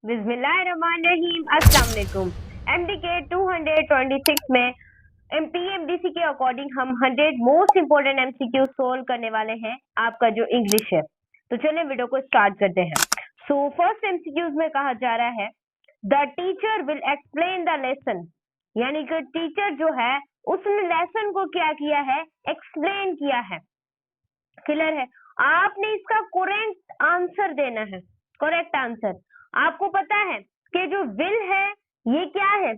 बिस्मिल्लाहिर्रहमानिर्रहीम। अस्सलाम वालेकुम। एमडीके 226 में पीएमडीसी के अकॉर्डिंग हम 100 मोस्ट इंपोर्टेंट एमसीक्यू सोल्व करने वाले हैं आपका जो इंग्लिश है। तो चलिए वीडियो को स्टार्ट करते हैं। सो फर्स्ट एमसीक्यूज में कहा जा रहा है the teacher will explain the lesson, यानी कि टीचर जो है उसने लेसन को क्या किया है, एक्सप्लेन किया है। क्लियर है? आपने इसका करेक्ट आंसर देना है। करेक्ट आंसर आपको पता है कि जो विल है ये क्या है,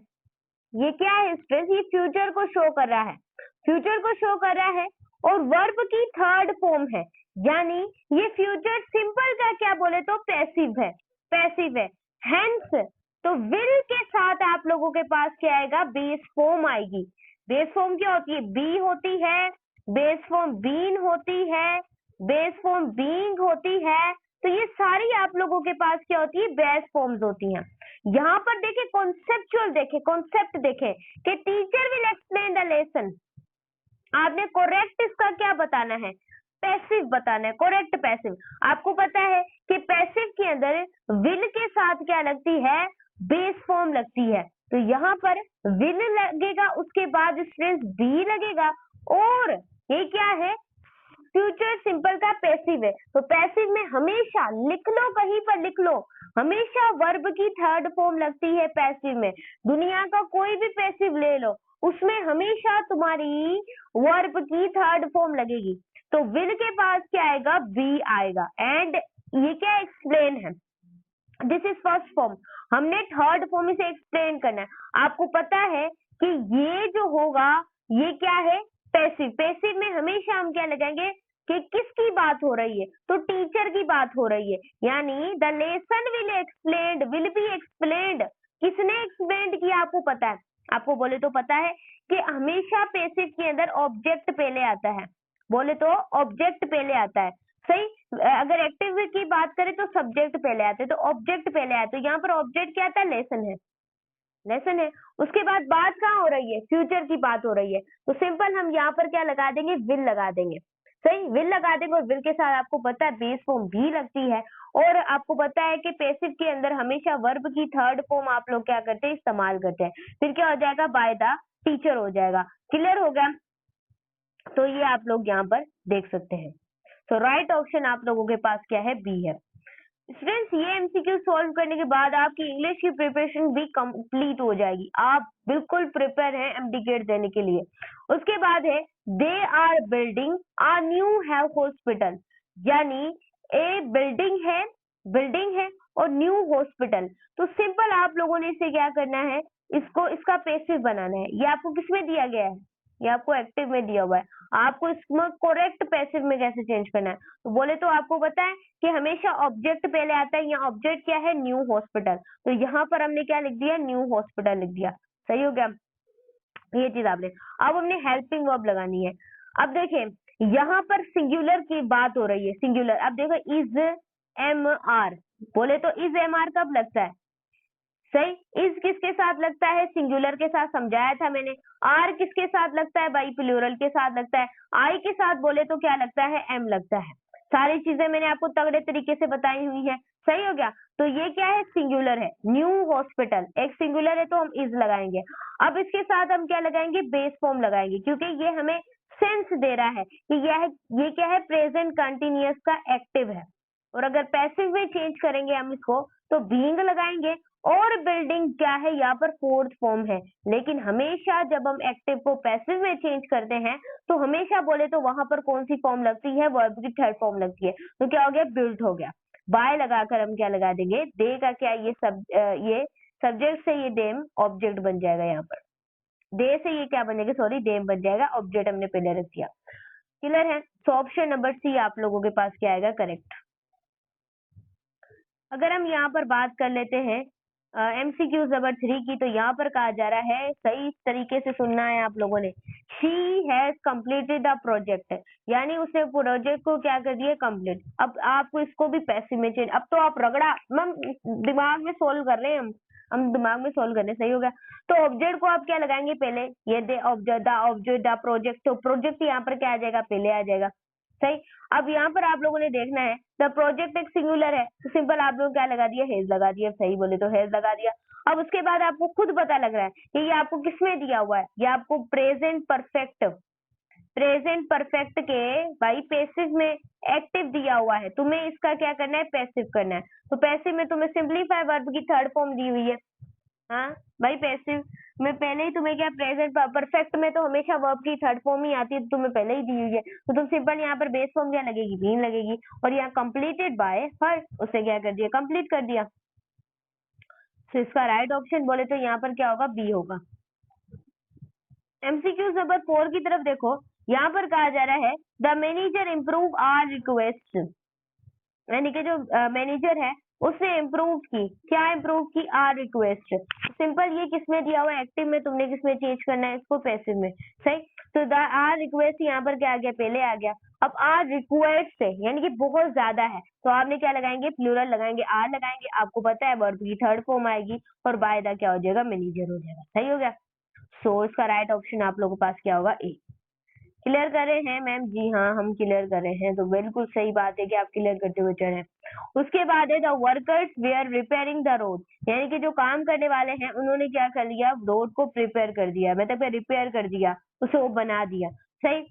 ये क्या है स्ट्रेस, ये फ्यूचर को शो कर रहा है, फ्यूचर को शो कर रहा है और वर्ब की थर्ड फॉर्म है, यानी ये फ्यूचर सिंपल का क्या बोले तो पैसिव है, पैसिव है। हेंस तो विल के साथ आप लोगों के पास क्या आएगा, बेस फॉर्म आएगी। बेस फॉर्म क्या होती है, बी होती है, बेस फॉर्म बीन होती है, बेस फॉर्म बीइंग होती है। तो ये सारी आप लोगों के पास क्या होती है, बेस फॉर्म्स होती हैं। यहाँ पर देखे कॉन्सेप्चुअल, देखे कॉन्सेप्ट, देखे कि teacher will explain the lesson. आपने करेक्ट इसका क्या बताना है, पैसिव बताना है, करेक्ट पैसिव। आपको पता है कि पैसिव के अंदर विल के साथ क्या लगती है, बेस फॉर्म लगती है। तो यहाँ पर विल लगेगा, उसके बाद स्ट्रेस बी लगेगा और ये क्या है, फ्यूचर सिंपल का पैसिव है। तो पैसिव में हमेशा लिख लो, कहीं पर लिख लो, हमेशा वर्ब की थर्ड फॉर्म लगती है पैसिव में। दुनिया का कोई भी पैसिव ले लो, उसमें हमेशा तुम्हारी वर्ब की थर्ड फॉर्म लगेगी। तो विल के पास क्या आएगा, बी आएगा। एंड ये क्या एक्सप्लेन है, दिस इज फर्स्ट फॉर्म, हमने थर्ड फॉर्म इसे एक्सप्लेन करना है। आपको पता है कि ये जो होगा ये क्या है, पैसिव। पैसिव में हमेशा हम क्या लगाएंगे कि किसकी बात हो रही है, तो टीचर की बात हो रही है, यानी the lesson will explained, will be explained. किसने एक्सप्लेन किया आपको पता है, आपको बोले तो पता है कि हमेशा पैसिव के अंदर ऑब्जेक्ट पहले आता है, बोले तो ऑब्जेक्ट पहले आता है, सही। अगर एक्टिव की बात करें तो सब्जेक्ट पहले आते हैं, तो ऑब्जेक्ट पहले आते हैं। यहाँ पर ऑब्जेक्ट क्या आता है, लेसन है, लेसन है। उसके बाद बात कहाँ हो रही है, फ्यूचर की बात हो रही है। तो सिंपल हम यहाँ पर क्या लगा देंगे, विल लगा देंगे, सही, विल लगा देंगे। और विल के साथ आपको पता है बेस फॉर्म भी लगती है। और आपको पता है कि पैसिव के अंदर हमेशा वर्ब की थर्ड फॉर्म आप लोग क्या करते हैं, इस्तेमाल करते हैं। फिर क्या हो जाएगा, बाय द टीचर हो जाएगा। क्लियर हो गया? तो ये आप लोग यहाँ पर देख सकते हैं। तो राइट ऑप्शन आप लोगों के पास क्या है, बी है। स्टूडेंट्स ये एमसीक्यू सॉल्व करने के बाद आपकी इंग्लिश की प्रिपरेशन भी कंप्लीट हो जाएगी, आप बिल्कुल प्रिपेयर हैं एमडीकेट देने के लिए। उसके बाद है they are building a new health hospital, यानी ए बिल्डिंग है, बिल्डिंग है और न्यू हॉस्पिटल। तो सिंपल आप लोगों ने इसे क्या करना है, इसको इसका पैसिव बनाना है। ये आपको किसमें दिया गया है, ये आपको एक्टिव में दिया हुआ है। आपको इसमें करेक्ट पैसिव में कैसे चेंज करना है, तो बोले तो आपको पता है कि हमेशा ऑब्जेक्ट पहले आता है। यहाँ ऑब्जेक्ट क्या है, न्यू हॉस्पिटल। तो यहाँ पर हमने क्या लिख दिया, न्यू हॉस्पिटल लिख दिया। सही हो गया, ये चीज आपने। अब हमने हेल्पिंग वर्ब लगानी है। अब देखें यहाँ पर सिंगुलर की बात हो रही है, सिंगुलर। अब देखो इज एम आर, बोले तो इज एम आर कब लगता है, सही। इज किसके साथ लगता है, सिंगुलर के साथ, समझाया था मैंने। आर किसके साथ लगता है, बाई प्लूरल के साथ लगता है। आई के साथ बोले तो क्या लगता है, एम लगता है। सारी चीजें मैंने आपको तगड़े तरीके से बताई हुई है। सही हो गया? तो ये क्या है, सिंगुलर है, न्यू हॉस्पिटल एक सिंगुलर है, तो हम इज लगाएंगे। अब इसके साथ हम क्या लगाएंगे, बेस फॉर्म लगाएंगे, क्योंकि ये हमें सेंस दे रहा है कि ये क्या है, प्रेजेंट कंटिन्यूअस का एक्टिव है। और अगर पैसिव में चेंज करेंगे हम इसको, तो बीइंग लगाएंगे। और बिल्डिंग क्या है, यहाँ पर फोर्थ फॉर्म है। लेकिन हमेशा जब हम एक्टिव को पैसिव में चेंज करते हैं, तो हमेशा बोले तो वहां पर कौन सी फॉर्म लगती है, वर्ब की थर्ड फॉर्म लगती है। तो क्या हो गया, बिल्ट हो गया। बाय लगाकर हम क्या लगा देंगे, दे का क्या, ये सब्जेक्ट से ये डेम ऑब्जेक्ट बन जाएगा। यहाँ पर दे से ये क्या बनेगा, सॉरी डेम बन जाएगा, ऑब्जेक्ट हमने पहले रख दिया। क्लियर है? तो ऑप्शन नंबर सी आप लोगों के पास क्या आएगा, करेक्ट। अगर हम यहाँ पर बात कर लेते हैं एमसीक्यू नंबर 3 की, तो यहाँ पर कहा जा रहा है, सही तरीके से सुनना है आप लोगों ने, she has completed the project, यानी उसने प्रोजेक्ट को क्या कर दिया, कंप्लीट। अब आपको इसको भी पैसिव में चेंज, अब तो आप रगड़ा हम दिमाग में सोल्व कर रहे हैं, हम दिमाग में सोल्व कर रहे हैं। सही हो गया? तो ऑब्जेक्ट को आप क्या लगाएंगे, पहले ये the object the object the project, तो प्रोजेक्ट यहाँ पर क्या आ जाएगा, पहले आ जाएगा। सही। अब यहाँ पर आप लोगों ने देखना है द प्रोजेक्ट एक सिंगुलर है तो सिंपल आप लोग क्या लगा दिया, हेज लगा दिया, सही बोले तो हेज लगा दिया। अब उसके बाद आपको खुद पता लग रहा है कि ये आपको किसमें दिया हुआ है, ये आपको प्रेजेंट परफेक्ट के भाई पैसिव में एक्टिव दिया हुआ है, तुम्हें इसका क्या करना है, पैसिव करना है। तो पैसिव में तुम्हें सिंपलीफाई वर्ब की थर्ड फॉर्म दी हुई है। हाँ भाई पैसिव में पहले ही तुम्हें क्या, प्रेजेंट परफेक्ट में तो हमेशा वर्ब की थर्ड फॉर्म ही आती है, तो तुम्हें पहले ही दी हुई है, तो तुम सिंपल यहाँ पर बेस फॉर्म क्या लगेगी, बीन लगेगी, और यहाँ कंप्लीटेड बाय हर, उसे क्या कर दिया, कंप्लीट कर दिया। तो इसका राइट ऑप्शन बोले तो यहाँ पर क्या होगा, बी होगा। एमसीक्यू नंबर 4 की तरफ देखो, यहाँ पर कहा जा रहा है the manager improve our request, यानी कि जो मैनेजर है उसने इम्प्रूव की, क्या इम्प्रूव की, आर रिक्वेस्ट। सिंपल ये किसमें दिया हुआ है, एक्टिव में, तुमने किसमें चेंज करना है, इसको पैसिव में, सही। तो द आर रिक्वेस्ट यहाँ पर क्या आ गया, पहले आ गया। अब आर रिक्वेस्ट है यानी कि बहुत ज्यादा है, तो आपने क्या लगाएंगे, प्लूरल लगाएंगे, आर लगाएंगे, आपको पता है वर्ब की थर्ड फॉर्म आएगी, और बाय द क्या हो जाएगा, मैनेजर हो जाएगा, सही हो गया। सो इसका राइट ऑप्शन आप लोगों के पास क्या होगा, ए। क्लियर कर रहे हैं मैम, जी हाँ हम क्लियर कर रहे हैं, तो बिल्कुल सही बात है कि आप क्लियर करते हुए चले। उसके बाद है the workers were repairing the road, यानी कि जो काम करने वाले हैं उन्होंने क्या कर लिया, रोड को प्रिपेयर कर दिया, मतलब रिपेयर कर दिया, उसे वो बना दिया, सही।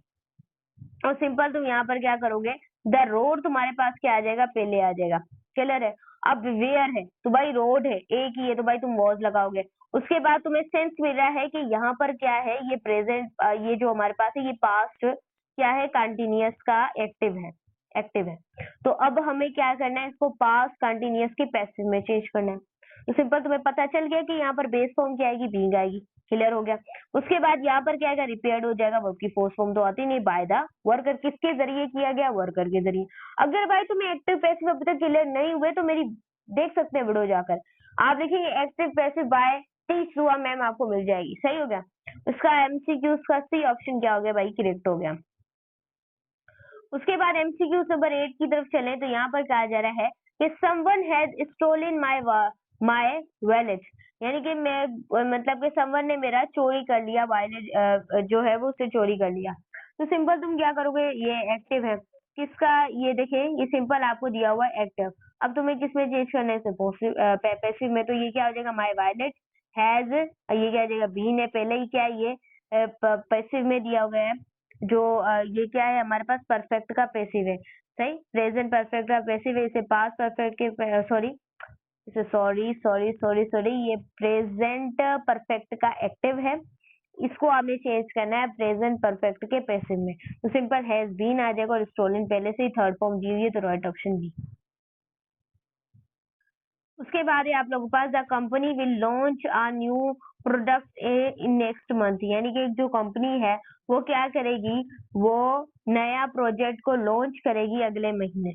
और सिंपल तुम यहाँ पर क्या करोगे, द रोड तुम्हारे पास क्या आ जाएगा, पहले आ जाएगा, क्लियर है। अब वेयर है तो भाई रोड है, एक ही है तो भाई तुम वॉज लगाओगे। उसके बाद तुम्हें सेंस मिल रहा है कि यहाँ पर क्या है, ये प्रेजेंट, ये जो हमारे पास है ये पास्ट क्या है, कंटिन्यूअस का एक्टिव है। तो अब हमें क्या करना है, इसको पास्ट कंटिन्यूअस के पैसिव में चेंज करना है। तो सिंपल तुम्हें पता चल गया कि यहाँ पर बेस फॉर्म क्या आएगी, बीइंग आएगी, क्लियर हो गया। उसके बाद यहाँ पर क्या आएगा, रिपेयर्ड हो जाएगा, वर्ब की फोर्स फॉर्म तो आती नहीं, बाय द वर्कर, किसके जरिए किया गया, वर्कर के जरिए। अगर भाई तुम्हें एक्टिव पैसिव अभी तक क्लियर नहीं हुए तो मेरी देख सकते हैं वीडियो जाकर, आप देखेंगे एक्टिव पैसिव बाय टीच हुआ मैम आपको मिल जाएगी, सही हो गया। उसका एमसीक्यू का सी ऑप्शन क्या हो गया भाई, करेक्ट हो गया। उसके बाद एमसीक्यू नंबर 8 की तरफ चले तो यहाँ पर कहा जा रहा है कि someone has stolen my wallet, यानी कि मैं मतलब कि समवन ने मेरा चोरी कर लिया, वॉलेट जो है वो उसे चोरी कर लिया। तो सिंपल तुम क्या करोगे, ये एक्टिव है, किसका, ये देखिए ये सिंपल आपको दिया हुआ है एक्टिव। अब तुम्हें किसमें चेंज करना है, पैसिव में, तो ये क्या हो जाएगा, माय वॉलेट हैज, ये क्या हो जाएगा, बीन है, पहले ही क्या है, ये पैसिव में दिया हुआ है, जो ये क्या है हमारे पास, परफेक्ट का पैसिव है, सही। प्रेजेंट परफेक्ट का पैसिव है, इसे पास्ट परफेक्ट के सॉरी इसे सॉरी ये प्रेजेंट परफेक्ट का एक्टिव है, इसको आपने चेंज करना है प्रेजेंट परफेक्ट के पैसिव में। तो सिंपल हैज बीन आ जाएगा, और स्टोलन पहले से ही थर्ड फॉर्म दी हुई है, तो राइट ऑप्शन बी। उसके बाद है आप लोगों के पास the company will launch a new product in next month, यानी कि जो कंपनी है वो क्या करेगी, वो नया प्रोजेक्ट को लॉन्च करेगी अगले महीने।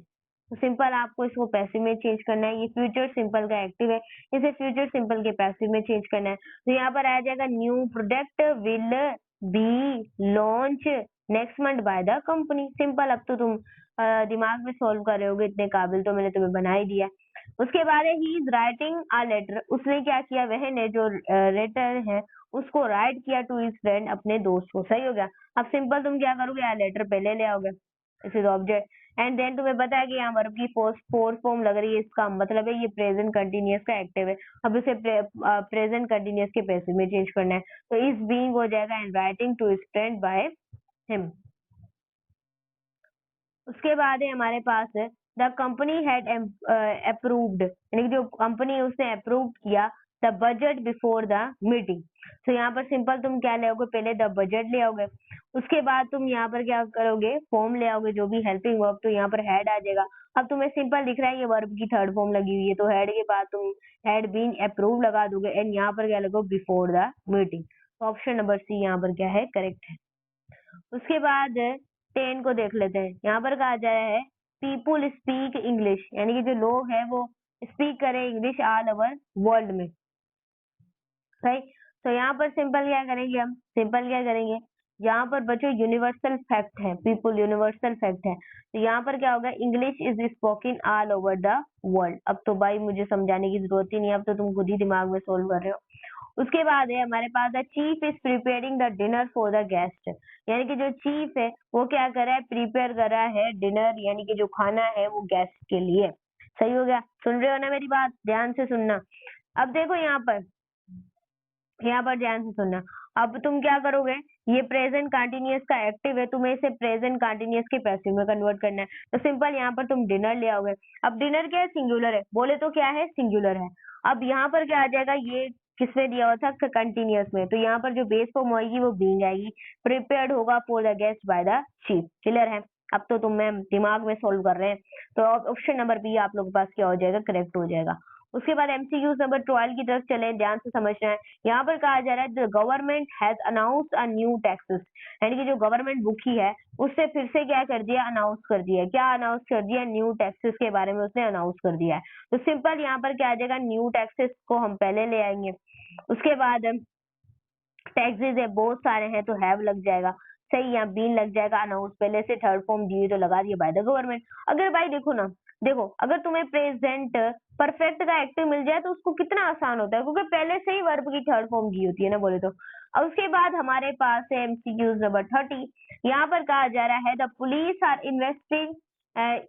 तो सिंपल आपको इसको पैसिव में चेंज करना है, ये फ्यूचर सिंपल का एक्टिव है, इसे फ्यूचर सिंपल के पैसिव में चेंज करना है। तो यहाँ पर आ जाएगा new product will be launch next month by the company. Simple, अब तो तुम दिमाग में सॉल्व कर रहे होगे, इतने काबिल तो मैंने तुम्हें बना ही दिया। उसके बाद he is writing a letter, उसने क्या किया, वह ने जो लेटर है उसको राइट किया टू हिज फ्रेंड, अपने दोस्त को, सही हो गया। अब सिंपल तुम क्या करोगे, लेटर पहले ले आओगे, this is object and then तुम्हें पता है कि यहाँ वर्ब की फोर्थ फॉर्म लग रही है, इसका मतलब है ये प्रेजेंट कंटिन्यूअस का एक्टिव है। अब इसे प्रेजेंट कंटिन्यूअस के पैसिव में चेंज करना है, तो इज बीइंग हो जाएगा and writing to his friend by him. उसके बाद है हमारे पास द कंपनी हैड अप्रूव्ड, यानी कि जो कंपनी है उसने अप्रूव किया the budget before the meeting. तो यहाँ पर सिंपल तुम क्या ले आओगे, पहले द बजट ले आओगे, उसके बाद तुम यहाँ पर क्या करोगे, फॉर्म ले आओगे, जो भी हेल्पिंग वर्ब, तो यहाँ पर हैड आ जाएगा। अब तुम्हें सिंपल दिख रहा है ये वर्ब की थर्ड फॉर्म लगी हुई है, तो हैड के बाद तुम हैड बीन अप्रूव लगा दोगे, एंड यहाँ पर क्या लगो, before the meeting. Option number C यहाँ पर क्या है, करेक्ट है। उसके बाद 10 को देख लेते हैं, यहाँ पर कहा जा रहा है पीपुल स्पीक इंग्लिश, यानी कि जो लोग हैं वो स्पीक करें इंग्लिश ऑल ओवर वर्ल्ड में, सही। तो यहाँ पर सिंपल क्या करेंगे, हम सिंपल क्या करेंगे, यहाँ पर बच्चों यूनिवर्सल फैक्ट है, पीपुल यूनिवर्सल फैक्ट है, तो यहाँ पर क्या होगा, English is spoken all over the world. अब तो भाई मुझे समझाने की जरूरत ही नहीं है, अब तो तुम खुद ही दिमाग में सोल्व कर रहे हो। उसके बाद है हमारे पास the chief is preparing the dinner for the guest, यानी कि जो चीफ है वो क्या कर रहा है, प्रिपेयर कर रहा है डिनर, यानी कि जो खाना है वो गेस्ट के लिए। सही हो गया, सुन रहे हो ना मेरी बात, ध्यान से सुनना। अब देखो यहाँ पर ध्यान से सुनना। अब तुम क्या करोगे, ये प्रेजेंट कंटिन्यूअस का एक्टिव है, तुम्हें इसे प्रेजेंट कंटिन्यूअस के पैसिव में कन्वर्ट करना है। तो सिंपल यहाँ पर तुम डिनर ले आओगे। अब डिनर क्या है, सिंगुलर है, बोले तो क्या है, सिंगुलर है। अब यहाँ पर क्या आ जाएगा, ये किसमें दिया हुआ था, कंटिन्यूअस में, तो यहाँ पर जो बेस फॉर्म होगी वो बीइंग आएगी। प्रिपेयर्ड होगा for the guest by the chief. Clear है, अब तो तुम मैम दिमाग में सोल्व कर रहे हैं, तो ऑप्शन नंबर बी आप लोगों के पास क्या हो जाएगा, करेक्ट हो जाएगा। उसके बाद एमसीक्यूज नंबर 12 की तरफ चले, ध्यान से समझना है। यहाँ पर कहा जा रहा है the government has announced a new taxes, यानी कि जो गवर्नमेंट बुकी है उससे फिर से क्या कर दिया, अनाउंस कर दिया। क्या अनाउंस कर दिया, न्यू टैक्सेस के बारे में उसने अनाउंस कर दिया है। तो सिंपल यहाँ पर क्या आ जाएगा, न्यू टैक्सेस को हम पहले ले आएंगे। उसके बाद टैक्सेस है, बहुत सारे हैं तो हैव लग जाएगा। सही, यहाँ बीन लग जाएगा। अनाउंस पहले से थर्ड फॉर्म दिए तो लगा दिया बाय द गवर्नमेंट। अगर भाई देखो ना, देखो अगर तुम्हें प्रेजेंट परफेक्ट का एक्टिव मिल जाए तो उसको कितना आसान होता है, क्योंकि पहले से ही वर्ब की थर्ड फॉर्म दी होती है ना, बोले तो। अब उसके बाद हमारे पास है एमसीक्यूज नंबर 30। यहाँ पर कहा जा रहा है the police are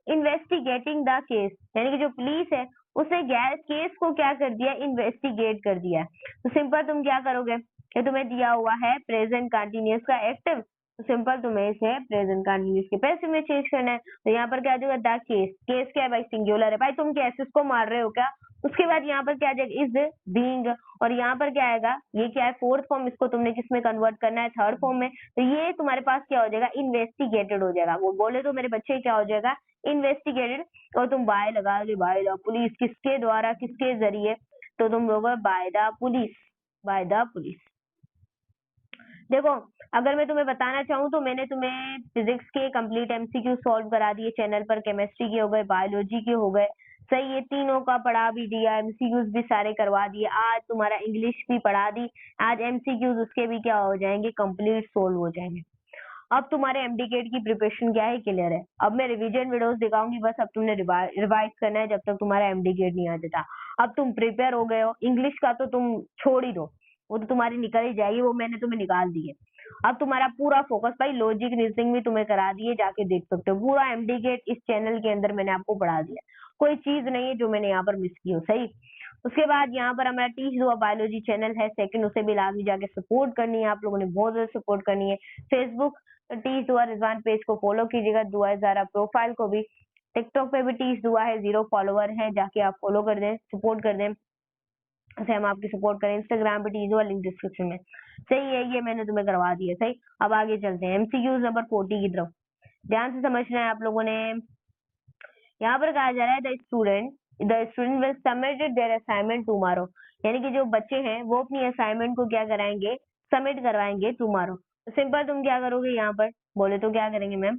investigating the case, यानी कि जो पुलिस है उसने केस को क्या कर दिया, इन्वेस्टिगेट कर दिया। तो सिंपल तुम क्या करोगे, ये तुम्हें दिया हुआ है प्रेजेंट कंटिन्यूअस का एक्टिव, तो सिंपल तुम्हें इसे प्रेजेंट कंटिन्यूअस के पैसिव में चेंज करना है। तो यहाँ पर क्या आ जाएगा, द केस, केस क्या है भाई, सिंगुलर है। भाई तुम केसेस को मार रहे हो क्या। उसके बाद यहाँ पर क्या आ जाएगा, इज बीइंग, और यहाँ पर क्या आएगा, ये क्या है, फोर्थ फॉर्म, इसको तुमने किस में कन्वर्ट करना है, थर्ड फॉर्म में। तो ये तुम्हारे पास क्या हो जाएगा, इन्वेस्टिगेटेड हो जाएगा। वो बोले तो मेरे बच्चे क्या हो जाएगा, इन्वेस्टिगेटेड। और तुम बाय लगा दो, बाय द पुलिस, किसके द्वारा, किसके जरिए, तो तुम लोग by the police, by the police. देखो अगर मैं तुम्हें बताना चाहूँ तो मैंने तुम्हें फिजिक्स के कंप्लीट एमसीक्यू सॉल्व करा दिए चैनल पर, केमिस्ट्री के हो गए, बायोलॉजी के हो गए। सही, ये तीनों का पढ़ा भी दिया, एमसीक्यूज भी सारे करवा दिए। आज तुम्हारा इंग्लिश भी पढ़ा दी, आज एमसीक्यूज उसके भी क्या हो जाएंगे, कंप्लीट सोल्व हो जाएंगे। अब तुम्हारे एमडीकेट की प्रिपरेशन क्या है, क्लियर है। अब मैं रिवीजन वीडियोस दिखाऊंगी, बस अब तुमने रिवाइज करना है जब तक तुम्हारा एमडीकेट नहीं आ जाता। अब तुम प्रिपेयर हो गए हो, इंग्लिश का तो तुम छोड़ ही दो, वो तो तुम्हारी निकल ही जाएगी, वो मैंने तुम्हें निकाल दी है। अब तुम्हारा पूरा फोकस भाई, लॉजिक रीजनिंग भी तुम्हें करा दिए, जाके देख सकते हो। पूरा एमडीकेट इस चैनल के अंदर मैंने आपको पढ़ा दिया, कोई चीज नहीं है जो मैंने यहाँ पर मिस की हो। सही, उसके बाद यहाँ पर हमारा टीच दुआ बायोलॉजी चैनल है सेकंड, उसे भी लाजमी जाके सपोर्ट करनी है, आप लोगों ने बहुत ज्यादा सपोर्ट करनी है। फेसबुक टीच दुआ रिजवान पेज को फॉलो कीजिएगा, दुआ ज़ारा प्रोफाइल को भी। टिकटॉक पे भी टीच दुआ है, 0 फॉलोवर है, जाके आप फॉलो कर दें, सपोर्ट कर दें, ऐसे हम आपकी सपोर्ट करें। इंस्टाग्राम पे टीच दुआ, लिंक डिस्क्रिप्शन में। सही है, ये मैंने तुम्हें करवा दिया। सही, अब आगे चलते हैं एमसीक्यूज नंबर 40 की तरफ, ध्यान से समझना है आप लोगों ने। यहाँ पर कहा जा रहा है the student will submit there assignment tomorrow, यानी कि जो बच्चे हैं वो अपनी असाइनमेंट को क्या कराएंगे, सबमिट करवाएंगे टुमारो। तो सिंपल तुम क्या करोगे, यहाँ पर बोले तो क्या करेंगे मैम,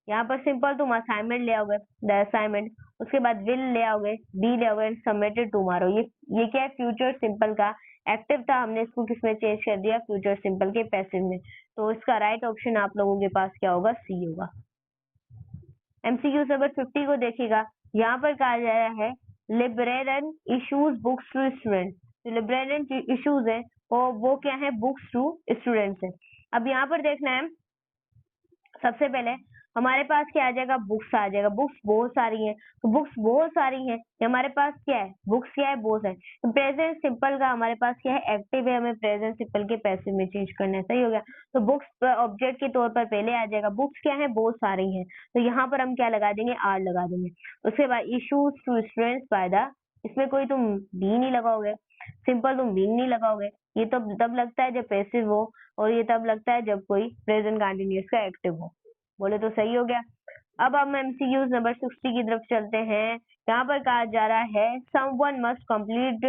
यहाँ पर सिंपल तुम असाइनमेंट ले आओगे, द असाइनमेंट, उसके बाद विल ले आओगे, बी ले आओगे, सबमिटेड टुमारो। ये क्या है, फ्यूचर सिंपल का एक्टिव था, हमने इसको किसमें चेंज कर दिया, फ्यूचर सिंपल के पैसिव में। तो इसका राइट ऑप्शन आप लोगों के पास क्या होगा, सी होगा। एमसीक्यू नंबर 50 को देखिएगा, यहाँ पर कहा जा रहा है लिब्रेरियन इशूज बुक्स टू स्टूडेंट। जो लिब्रेरियन इशूज है वो क्या है, बुक्स टू स्टूडेंट्स है। अब यहाँ पर देखना है, सबसे पहले हमारे पास क्या आ जाएगा, बुक्स आ जाएगा। बुक्स बहुत सारी हैं, तो बुक्स बहुत सारी हैं, ये हमारे पास क्या है, बुक्स क्या है, बहुत है। तो प्रेजेंट सिंपल का हमारे पास क्या है, एक्टिव है, हमें प्रेजेंट सिंपल के पैसिव में चेंज करना है। सही हो गया, तो बुक्स ऑब्जेक्ट के तौर पर पहले आ जाएगा। बुक्स क्या है, बहुत सारी हैं, तो यहाँ पर हम क्या लगा देंगे, आर लगा देंगे। उसके बाद issues to students by the, इसमें कोई तुम बी नहीं लगाओगे, सिंपल तुम बीइंग नहीं लगाओगे। ये तो तब लगता है जब पैसिव हो, और ये तब लगता है जब कोई प्रेजेंट कंटिन्यूअस का एक्टिव हो। बोले तो सही हो गया। अब हम एमसीक्यूज नंबर 60 की तरफ चलते हैं। यहाँ पर कहा जा रहा है someone must complete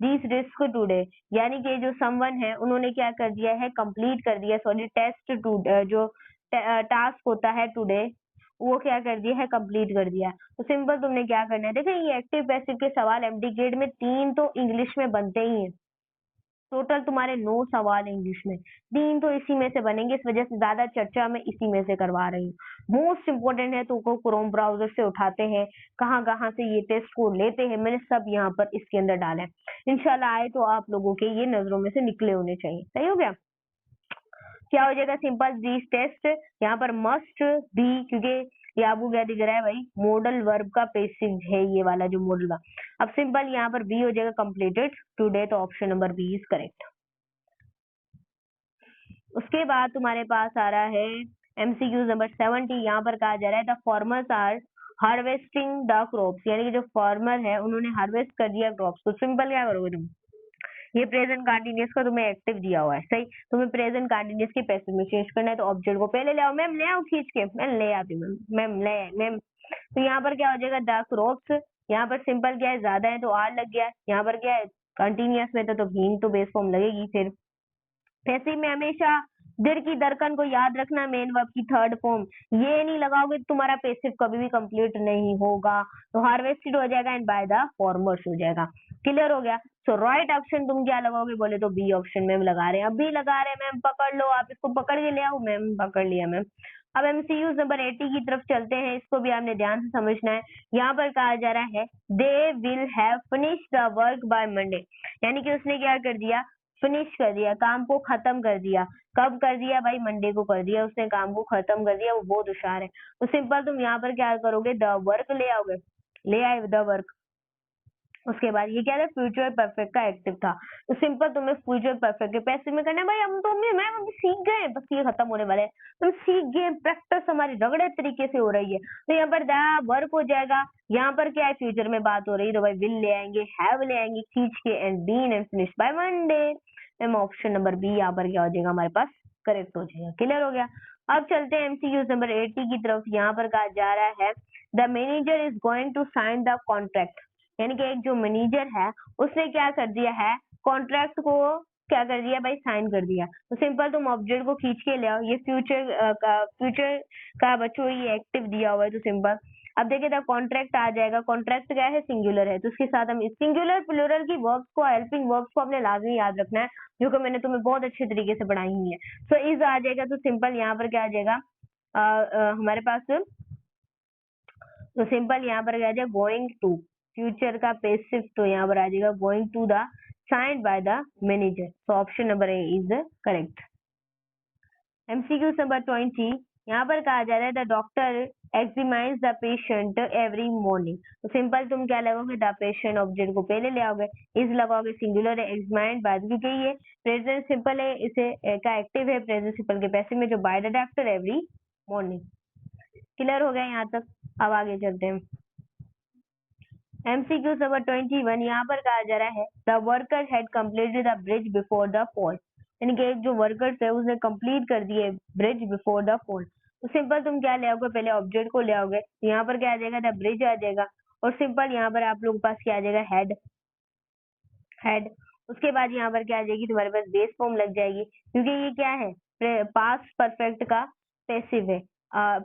this risk today, यानी कि जो समवन है उन्होंने क्या कर दिया है, कंप्लीट कर दिया, सॉरी टेस्ट टू, जो टास्क होता है टुडे, वो क्या कर दिया है, कंप्लीट कर दिया। तो सिंपल तुमने क्या करना है, देखो ये एक्टिव पैसिव के सवाल एमडी ग्रेड में 3 तो इंग्लिश में बनते ही हैं, टोटल तुम्हारे 9 सवाल इंग्लिश में, 3 तो इसी में से बनेंगे, इस वजह से ज्यादा चर्चा मैं इसी में से करवा रही हूँ। मोस्ट इम्पोर्टेंट है, तो क्रोम ब्राउजर से उठाते हैं, कहाँ कहाँ से ये टेस्ट को लेते हैं, मैंने सब यहाँ पर इसके अंदर डाला है। इंशाल्लाह आए तो आप लोगों के ये नजरों में से निकले होने चाहिए। सही हो गया? क्या हो जाएगा? सिंपल दिस टेस्ट, यहाँ पर मस्ट बी, क्योंकि ये आपको क्या दिख रहा है भाई, मॉडल वर्ब का पैसिव है ये वाला जो मॉडल का। अब सिंपल यहाँ पर बी हो जाएगा कंप्लीटेड टुडे, तो option number B is correct. उसके बाद तुम्हारे पास आ रहा है एमसीक्यू नंबर 70। यहाँ पर कहा जा रहा है the farmers are harvesting the crops, यानी कि जो फार्मर है उन्होंने हार्वेस्ट कर दिया क्रॉप्स। तो सिंपल क्या करोगे तुम, ये प्रेजेंट कंटिन्यूअस का तुम्हें एक्टिव दिया हुआ है, सही, तुम्हें प्रेजेंट कंटिन्यूअस के पैसिव में चेंज करना है, तो ऑब्जेक्ट को पहले ले आओ। मैम ले आओ खींच के, मैं ले आती हूँ मैम ले मैम। तो यहाँ पर क्या हो जाएगा, द क्रॉप्स, यहाँ पर सिंपल क्या है, ज्यादा है तो आर लग गया, यहाँ पर क्या है कंटिन्यूअस में तो भीम तो बेस फॉर्म लगेगी। फिर पैसिव में हमेशा दिर की दरकन को याद रखना, मेन वर्ब की थर्ड फॉर्म, ये नहीं लगाओगे तो तुम्हारा पैसिव कभी भी कंप्लीट नहीं होगा। तो हार्वेस्टेड हो जाएगा एंड बाय द फॉर्मर्स हो जाएगा। क्लियर हो गया? सो राइट ऑप्शन तुम क्या लगाओगे बोले तो बी ऑप्शन मैम लगा रहे हैं, अभी लगा रहे हैं मैम, पकड़ लो, आप इसको पकड़ के ले आओ। मैम पकड़ लिया मैम। अब एमसीक्यू नंबर 80 की तरफ चलते हैं, इसको भी आपने ध्यान से समझना है। यहाँ पर कहा जा रहा है they will have finish the work by Monday, यानी कि उसने क्या कर दिया, फिनिश कर दिया, काम को खत्म कर दिया। कब कर दिया भाई? मंडे को कर दिया उसने, काम को खत्म कर दिया, वो बहुत होशियार है। तो सिंपल तुम यहाँ पर क्या करोगे, द वर्क ले आओगे, ले आए द वर्क। उसके बाद ये क्या था, फ्यूचर परफेक्ट का एक्टिव था, तो सिंपल तुम्हें फ्यूचर परफेक्ट के पैसिव में करना है। भाई हम तो मैम अभी सीख गए, बस ये खत्म होने वाले हैं, तुम सीख गए, प्रैक्टिस हमारी रगड़े तरीके से हो रही है। तो यहाँ पर द वर्क हो जाएगा, यहाँ पर क्या है फ्यूचर में बात हो रही है, तो भाई विल ले आएंगे, हैव ले आएंगे खींच के, and been and finish by Monday. Ma'am option number B यहाँ पर क्या हो जाएगा हमारे पास, करेक्ट हो जाएगा। क्लियर हो गया? अब चलते हैं एमसीक्यू नंबर 80 की तरफ। यहाँ पर कहा जा रहा है the manager is going to sign the contract, यानी कि एक जो मैनेजर है उसने क्या कर दिया है, कॉन्ट्रैक्ट को क्या कर दिया भाई, साइन कर दिया। तो सिंपल तुम ऑब्जेक्ट को खींच के ले आओ, ये फ्यूचर का बच्चों ये एक्टिव दिया हुआ है, तो सिंपल अब देखिए द कॉन्ट्रैक्ट आ जाएगा। कॉन्ट्रैक्ट क्या है, सिंगुलर है, तो उसके साथ हम सिंगुलर प्लूरल की वर्ब्स को, हेल्पिंग वर्ब्स को अपने लाजमी याद रखना है, जो कि मैंने तुम्हें बहुत अच्छे तरीके से पढ़ाई हुई है। सो इज आ जाएगा, तो सिंपल यहाँ पर क्या आ जाएगा, हमारे पास, तो सिंपल यहाँ पर क्या आ जाएगा, गोइंग टू, फ्यूचर का पैसिव, तो यहाँ पर आ जाएगा going to the signed by the manager. So option number A is correct. MCQ number 20, यहाँ पर कहा जा रहा है the doctor examines the patient every morning. तो सिंपल तुम क्या लगाओगे, द पेशेंट ऑब्जेक्ट को पहले ले आओगे, इज लगाओगे, सिंगुलर है, एग्जामिन्ड बाय, क्योंकि ये प्रेजेंट सिंपल है, इसे का एक्टिव है, प्रेजेंट सिंपल के पैसिव में जो by the doctor every morning. Clear हो गया यहाँ तक? अब आगे चलते हैं। एमसीक्यू नंबर 21, यहाँ पर कहा जा रहा है the worker had completed the bridge before the fall, यानी कि एक जो वर्कर्स है उसने कंप्लीट कर दिए ब्रिज बिफोर द फॉल। तो सिंपल तुम क्या ले आओगे, पहले ऑब्जेक्ट को ले आओगे, तो यहाँ पर क्या आ जाएगा, द ब्रिज आ जाएगा, और सिंपल यहाँ पर आप लोगों के पास क्या आ जाएगा, हेड, हेड। उसके बाद यहाँ पर क्या आ जाएगी, तुम्हारे पास बेस फॉर्म लग जाएगी, क्योंकि ये क्या है, पास्ट परफेक्ट का पैसिव है,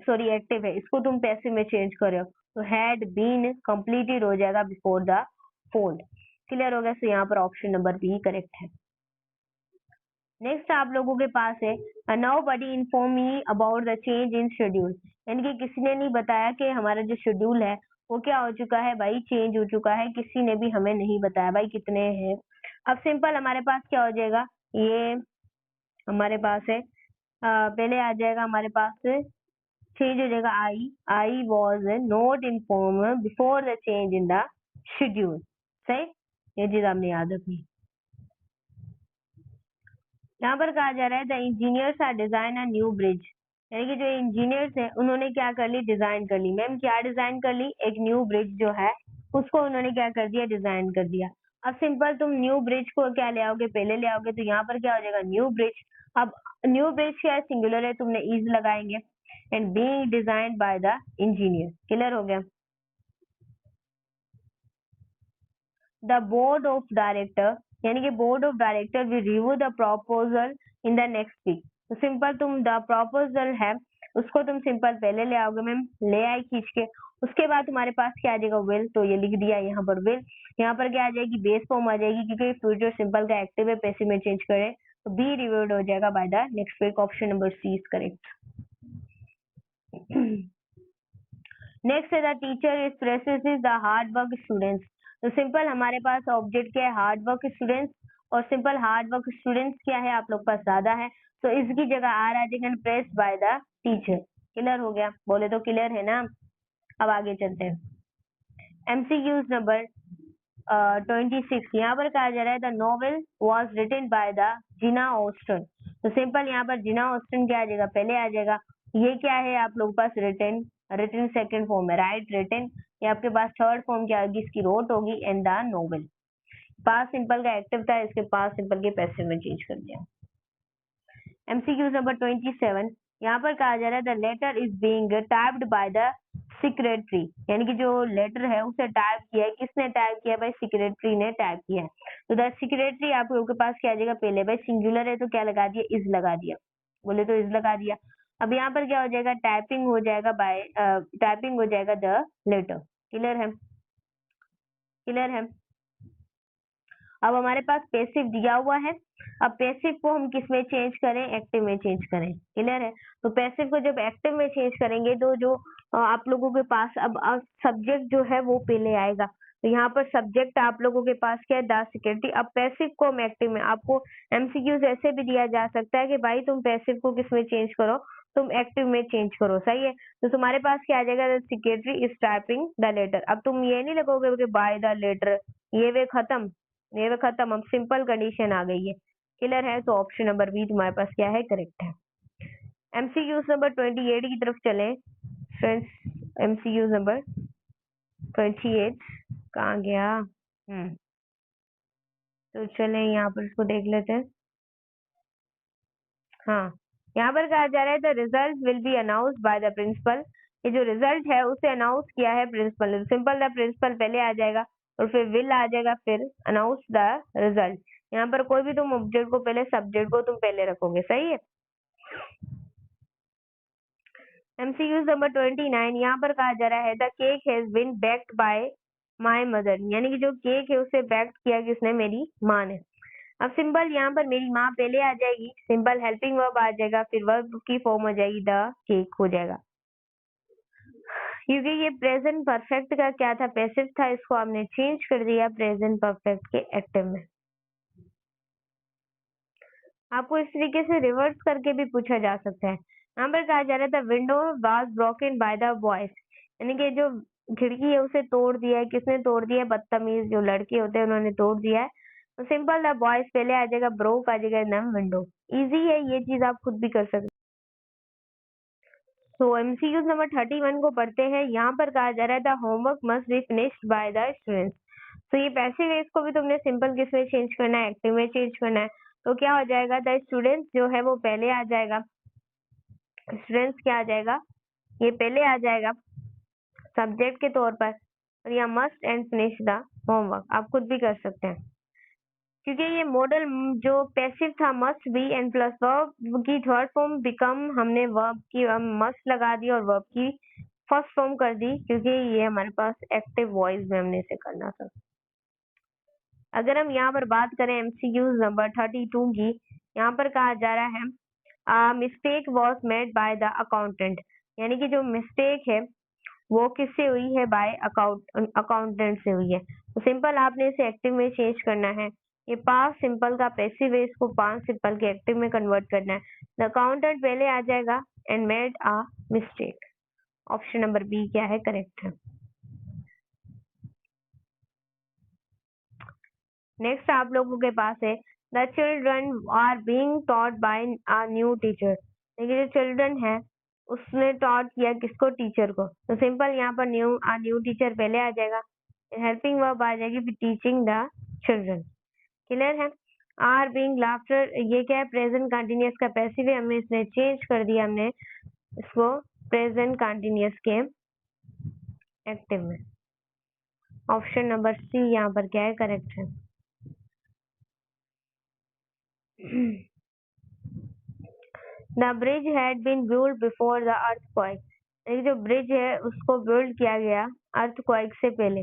सॉरी एक्टिव है, इसको तुम पैसिव में चेंज कर रहे हो, तो हैड बीन कंप्लीटेड हो जाएगा बिफोर द फोल्ड। क्लियर हो गया? तो यहाँ पर ऑप्शन नंबर बी करेक्ट है। नेक्स्ट आप लोगों के पास है now buddy inform me about the change in schedule, यानी कि किसी ने नहीं बताया कि हमारा जो शेड्यूल है वो क्या हो चुका है भाई, चेंज हो चुका है, किसी ने भी हमें नहीं बताया भाई कितने हैं। अब सिंपल हमारे पास क्या हो जाएगा, ये हमारे पास है पहले आ जाएगा हमारे पास चेंज हो जाएगा, I was not inform before the change in the schedule. सही, ये चीज आपने याद रखनी। यहाँ पर कहा जा रहा है the engineers are design a new bridge, यानी कि जो इंजीनियर्स हैं उन्होंने क्या कर ली, डिजाइन कर ली। मैम क्या डिजाइन कर ली, एक न्यू ब्रिज जो है उसको उन्होंने क्या कर दिया, डिजाइन कर दिया। अब सिंपल तुम न्यू ब्रिज को क्या ले आओगे, पहले ले आओगे, तो यहाँ पर क्या हो जाएगा, न्यू ब्रिज। अब न्यू ब्रिज क्या है, सिंगुलर है, तुमने इज लगाएंगे, and being design by the engineer. Clear हो गया? द बोर्ड ऑफ डायरेक्टर, यानी कि board of director will review the proposal in the next week. तो सिंपल तुम द प्रपोजल है उसको तुम सिंपल पहले ले आओगे मैम, ले आई खींच के, उसके बाद तुम्हारे पास क्या आ जाएगा विल, तो ये लिख दिया यहाँ पर विल। यहाँ पर क्या आ जाएगी बेस फॉर्म आ जाएगी, क्योंकि फ्यूचर सिंपल का एक्टिव है, पैसिव में चेंज करे तो बी रिवर्ड हो जाएगा by the next week. Option number C is correct. Next है the teacher is praises the hard work students. तो सिंपल हमारे पास ऑब्जेक्ट क्या है, हार्ड वर्क स्टूडेंट्स, और सिंपल हार्ड वर्क स्टूडेंट्स क्या है आप लोग पास ज्यादा है, तो इसकी जगह आर आ जाएगा press by the teacher. Clear हो गया, बोले तो क्लियर है ना। अब आगे चलते हैं। MCQs number 26। यहाँ पर कहा जा रहा है the novel was written by the Jane Austen. तो सिंपल यहाँ पर जीना ऑस्टन क्या आ जाएगा, पहले आ जाएगा। ये क्या है आप लोगों के पास रिटन, रिटन सेकंड फॉर्म है, राइट रिटन। ये आपके पास थर्ड फॉर्म क्या होगी, इसकी रोट होगी एंड द नोवेल। पास सिंपल का एक्टिव था, इसके पास सिंपल के पैसिव में चेंज कर दिया। MCQ number 27। यहाँ पर कहा जा रहा है the letter is being typed by the secretary, यानी कि जो लेटर है उसे टाइप किया है, किसने टाइप किया भाई, सेक्रेटरी ने टाइप किया है। तो द सेक्रेटरी आप लोगों के पास क्या आ जाएगा, पहले भाई सिंगुलर है तो क्या लगा दिया, इज लगा दिया, बोले तो इज लगा दिया। अब यहाँ पर क्या हो जाएगा, टाइपिंग हो जाएगा बाय टाइपिंग हो जाएगा द लेटर। क्लियर है, क्लियर है। अब हमारे पास पैसिव दिया हुआ है, अब पैसिव को हम किस में चेंज करें, एक्टिव में चेंज करें। क्लियर है, तो पैसिव को जब एक्टिव में चेंज करेंगे तो जो आप लोगों के पास अब सब्जेक्ट जो है वो पहले आएगा। तो यहाँ पर सब्जेक्ट आप लोगों के पास क्या है, द सेक्रेटरी। अब पैसिव को हम एक्टिव में, आपको एमसीक्यूज ऐसे भी दिया जा सकता है कि भाई तुम पैसिव को किस में चेंज करो, तुम एक्टिव में चेंज करो, सही है। तो तुम्हारे पास क्या आ जाएगा, secretary is typing the letter. अब तुम ये नहीं लगोगे कि बाय द लेटर, ये वे खत्म, ये वे खत्म, अब सिंपल कंडीशन आ गई है। क्लियर है, तो ऑप्शन नंबर बी तुम्हारे पास क्या है, करेक्ट है। एमसीक्यूज नंबर 28 की तरफ चले फ्रेंड्स। एमसीक्यूज नंबर 28 कहाँ गया, तो चले यहाँ पर इसको देख लेते हैं। हाँ, यहाँ पर कहा जा रहा है the result will be announced by the principal. ये जो रिजल्ट है उसे अनाउंस किया है प्रिंसिपल ने। सिंपल द प्रिंसिपल पहले आ जाएगा और फिर विल आ जाएगा, फिर अनाउंस द रिजल्ट। यहाँ पर कोई भी तुम ऑब्जेक्ट को पहले, सब्जेक्ट को तुम पहले रखोगे, सही है। MCQs number 29। यहाँ पर कहा जा रहा है the cake has been baked by my mother, यानी कि जो केक है उसे बेक्ड किया किसने, मेरी माँ ने। अब सिंपल यहाँ पर मेरी माँ पहले आ जाएगी, सिंपल हेल्पिंग वर्ब आ जाएगा, फिर वर्ब की फॉर्म हो जाएगी द केक हो जाएगा। क्योंकि ये प्रेजेंट परफेक्ट का क्या था, पैसिव था, इसको हमने चेंज कर दिया प्रेजेंट परफेक्ट के एक्टिव में। आपको इस तरीके से रिवर्स करके भी पूछा जा सकता है। यहाँ पर कहा जा रहा था window was broken by the boys, यानी कि जो खिड़की है उसे तोड़ दिया है, किसने तोड़ दिया है, बदतमीज जो लड़के होते हैं उन्होंने तोड़ दिया है। तो सिंपल द बॉयज पहले आ जाएगा, ब्रोक आ जाएगा, नम विंडो। इजी है, ये चीज आप खुद भी कर सकते। तो एमसीक्यूज नंबर 31 को पढ़ते हैं। यहाँ पर कहा जा रहा है the homework must be finished by the students. तो ये पैसिव है, इसको भी तुमने सिंपल किस में चेंज करना है, एक्टिव में चेंज करना है। तो क्या हो जाएगा, द स्टूडेंट्स जो है वो पहले आ जाएगा, स्टूडेंट्स क्या आ जाएगा, ये पहले आ जाएगा सब्जेक्ट के तौर पर, और यहाँ must and finish the homework आप खुद भी कर सकते हैं। क्योंकि ये मॉडल जो पैसिव था must be and plus verb की थर्ड फॉर्म बिकम, हमने वर्ब की मस्ट लगा दी और वर्ब की फर्स्ट फॉर्म कर दी, क्योंकि ये हमारे पास एक्टिव वॉइस में हमने इसे करना था। अगर हम यहाँ पर बात करें एमसीक्यूज नंबर 32 की, यहाँ पर कहा जा रहा है mistake was made by the accountant, यानी कि जो मिस्टेक है वो किससे हुई है, बाय अकाउंटेंट से हुई है। तो सिंपल आपने इसे एक्टिव में चेंज करना है। ये पास्ट सिंपल का पैसिव है, इसको पास्ट सिंपल के एक्टिव में कन्वर्ट करना है। द अकाउंटेंट पहले आ जाएगा and made a mistake. Option number B क्या है, करेक्ट है। नेक्स्ट आप लोगों के पास है the children are being taught by a new teacher, देखिए जो चिल्ड्रन है उसने टॉट किया किसको, टीचर को। तो सिंपल यहाँ पर न्यू टीचर पहले आ जाएगा, हेल्पिंग वर्ब आ जाएगी, फिर टीचिंग द चिल्ड्रन। क्लियर है। आर बीइंग लाफ्टर, ये क्या है, प्रेजेंट कंटिन्यूअस का पैसिव है, हमने इसने चेंज कर दिया, हमने इसको प्रेजेंट कंटिन्यूअस के एक्टिव में। ऑप्शन नंबर सी यहाँ पर क्या है, करेक्ट है। The bridge had been build before the earthquake. ये जो ब्रिज है उसको बिल्ड किया गया अर्थक्वेक से पहले।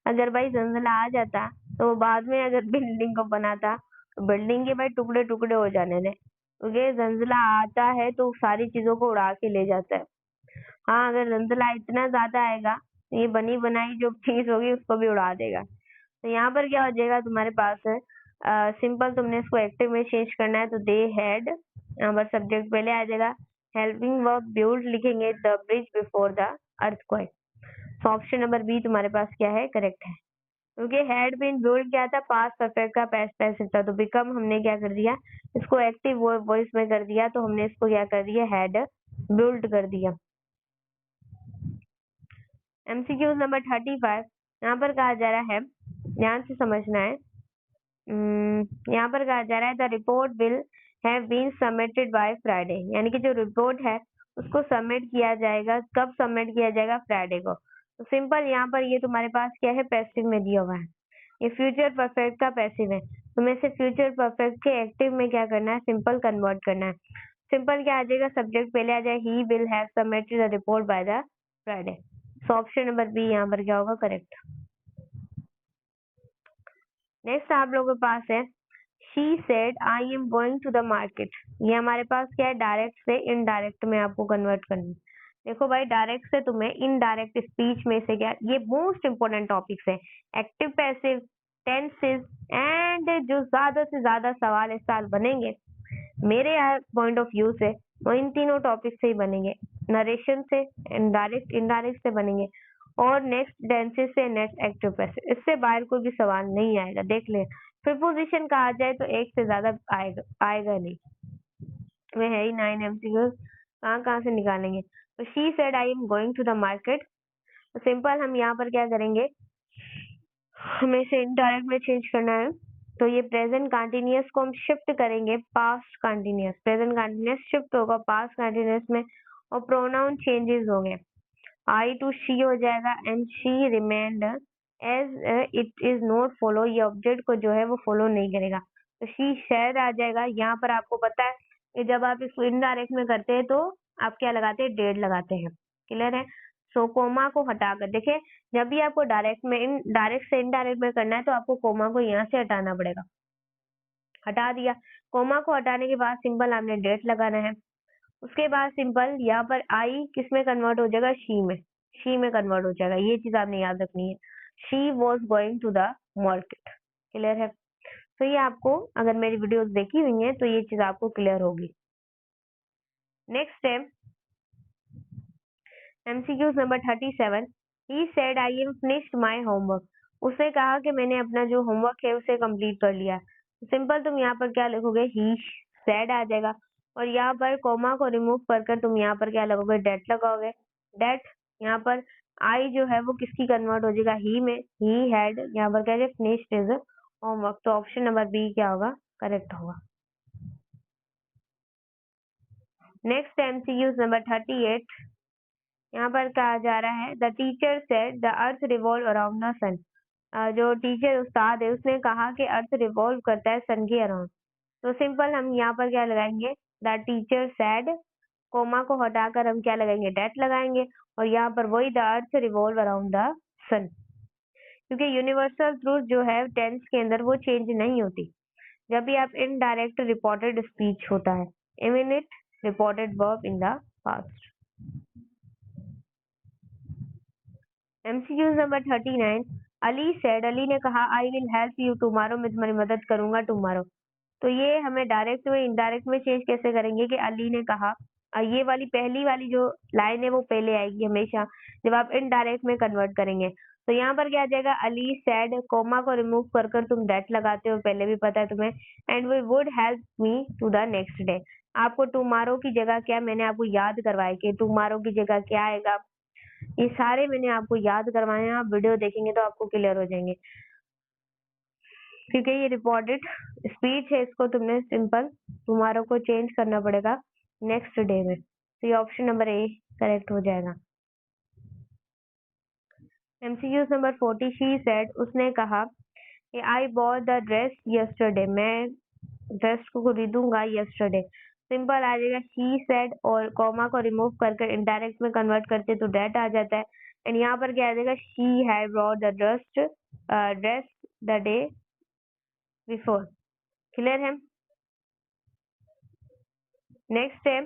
अगर भाई जंजीला आ जाता तो वो बाद में अगर बिल्डिंग को बनाता तो बिल्डिंग के भाई टुकड़े टुकड़े हो जाने थे, क्योंकि जंजीला आता है तो सारी चीजों को उड़ा के ले जाता है। हाँ, अगर जंजीला इतना ज्यादा आएगा ये बनी बनाई जो चीज होगी उसको भी उड़ा देगा। तो यहाँ पर क्या हो जाएगा तुम्हारे पास है सिंपल, तुमने इसको एक्टिव में चेंज करना है तो दे हैड, यहाँ पर सब्जेक्ट पहले आ जाएगा, हेल्पिंग वर्ब बिल्ड लिखेंगे the bridge before the earthquake. तो ऑप्शन नंबर बी तुम्हारे पास क्या है, करेक्ट है। क्योंकि हैड बीन बिल्ड क्या था, पास्ट परफेक्ट का पास्ट पैसिव था, तो बिकम हमने क्या कर दिया, इसको एक्टिव वॉइस में कर दिया, तो हमने इसको क्या कर दिया, हैड बिल्ड कर दिया। एमसीक्यू नंबर 35 यहाँ पर कहा जा रहा है, ध्यान से समझना है। यहाँ पर कहा जा रहा है the report will have been submitted by Friday, यानी कि जो रिपोर्ट है उसको सबमिट किया जाएगा, कब सबमिट किया जाएगा, फ्राइडे को। तो सिंपल यहाँ पर ये तुम्हारे पास क्या है, पैसिव में दिया हुआ है, ये फ्यूचर परफेक्ट का पैसिव है, तुम्हें से फ्यूचर परफेक्ट के एक्टिव में क्या करना है, सिंपल कन्वर्ट करना है। सिंपल क्या आ जाएगा, सब्जेक्ट पहले आ जाए, he will have submitted the report by the Friday. So option number B यहाँ पर क्या होगा, करेक्ट। नेक्स्ट आप लोगों के पास है she said I am going to the market। ये हमारे पास क्या है, डायरेक्ट से इनडायरेक्ट में आपको कन्वर्ट करना है। देखो भाई, डायरेक्ट से तुम्हें इनडायरेक्ट स्पीच में से क्या, ये मोस्ट इंपोर्टेंट टॉपिक्स है, एक्टिव पैसिव टेंसेस एंड जो ज्यादा से ज्यादा सवाल इस साल बनेंगे मेरे पॉइंट ऑफ व्यू से, वो इन तीनों टॉपिक से ही बनेंगे, नरेशन से, इनडायरेक्ट इनडायरेक्ट से बनेंगे, और नेक्स्ट टेंसेस से, नेक्स्ट एक्टिव पैसिव। इससे बाहर कोई भी सवाल नहीं आएगा, देख ले। प्रीपोजिशन का आ जाए तो एक से ज्यादा आएगा नहीं, में है ही 9 MCQ, कहाँ से निकालेंगे। तो she said I am going to the market, तो सिंपल हम यहाँ पर क्या करेंगे, हमें से इनडायरेक्ट में चेंज करना है, तो ये प्रेजेंट कंटिन्यूअस को हम शिफ्ट करेंगे past continuous, present continuous shift होगा पास्ट कंटिन्यूअस में, और प्रोनाउन चेंजेस हो गए, आई टू शी हो जाएगा, and she remained as it is not follow, ये ऑब्जेक्ट को जो है वो फॉलो नहीं करेगा, तो शी शेयर आ जाएगा। यहाँ पर आपको पता है कि जब आप इसको इनडायरेक्ट में करते हैं तो आप क्या लगाते हैं, डेड लगाते हैं, क्लियर है। सो कोमा को हटाकर, देखिए जब भी आपको डायरेक्ट से इनडायरेक्ट में करना है तो आपको कोमा को यहाँ से हटाना पड़ेगा, हटा दिया। कोमा को हटाने के बाद सिंपल आपने डेट लगाना है, उसके बाद सिंपल यहाँ पर आई किस में कन्वर्ट हो जाएगा, शी में कन्वर्ट हो जाएगा, ये चीज आपने याद रखनी है। She was going to the market, clear है। तो ये आपको, अगर मेरी वीडियोस देखी हुई है तो ये चीज आपको क्लियर होगी। नेक्स्ट है MCQs number 37। He said I M finished my homework, उसने कहा कि मैंने अपना जो होमवर्क है उसे कंप्लीट कर लिया। सिंपल तुम यहाँ पर क्या लिखोगे, ही सेड आ जाएगा, और यहाँ पर कोमा को रिमूव कर तुम यहाँ पर क्या लगोगे, डेट लगाओगे। डेट यहाँ पर आई जो है वो किसकी कन्वर्ट हो जाएगा, ही में, ही हैड, यहाँ पर क्या है, फिनिश्ड इज होमवर्क, तो ऑप्शन नंबर बी क्या होगा, करेक्ट होगा। Next MCQs number 38। यहाँ पर कहा जा रहा है the teacher said the earth revolve around the sun. जो टीचर उस्ताद है उसने कहा कि अर्थ रिवॉल्व करता है सन के अराउंड, तो सिंपल हम यहाँ पर क्या लगाएंगे, द टीचर सेड, कोमा को हटाकर हम क्या लगाएंगे, डेट लगाएंगे, और यहाँ पर वही the earth revolve around the sun, क्योंकि यूनिवर्सल ट्रूथ जो है टेंस के अंदर वो चेंज नहीं होती। जब भी आप इनडायरेक्ट रिपोर्टेड स्पीच होता है, immediate reported verb in the past. MCQs number 39। Ali said, Ali ने कहा I will help you tomorrow, मैं तुम्हारी मदद करूंगा टुमारो। तो ये हमें डायरेक्ट में इनडायरेक्ट में चेंज कैसे करेंगे कि अली ने कहा, ये वाली पहली वाली जो लाइन है वो पहले आएगी हमेशा जब आप इनडायरेक्ट में कन्वर्ट करेंगे। तो यहाँ पर क्या आ जाएगा, अली सेड, कोमा को रिमूव कर तुम दैट लगाते हो, पहले भी पता है तुम्हें, and we would help me to the next day. आपको टुमारो की जगह क्या, मैंने आपको याद करवाया कि टुमारो की जगह क्या आएगा, ये सारे मैंने आपको याद करवाए हैं, आप वीडियो देखेंगे तो आपको क्लियर हो जाएंगे, क्योंकि ये रिपोर्टेड स्पीच है, इसको तुमने सिंपल टुमारो को चेंज करना पड़ेगा नेक्स्ट डे में, तो ये ऑप्शन नंबर ए करेक्ट हो जाएगा। MCQ number 40। शी सेड, उसने कहा कि I bought the dress yesterday, मैं ड्रेस को खरीदूंगा यस्टरडे। सिंपल आ जाएगा शी सेड, और कॉमा को रिमूव करके इनडायरेक्ट में कन्वर्ट करते तो डेट आ जाता है। एंड यहाँ पर क्या आ जाएगा, she had brought the dress the day before. Clear है। नेक्स्ट है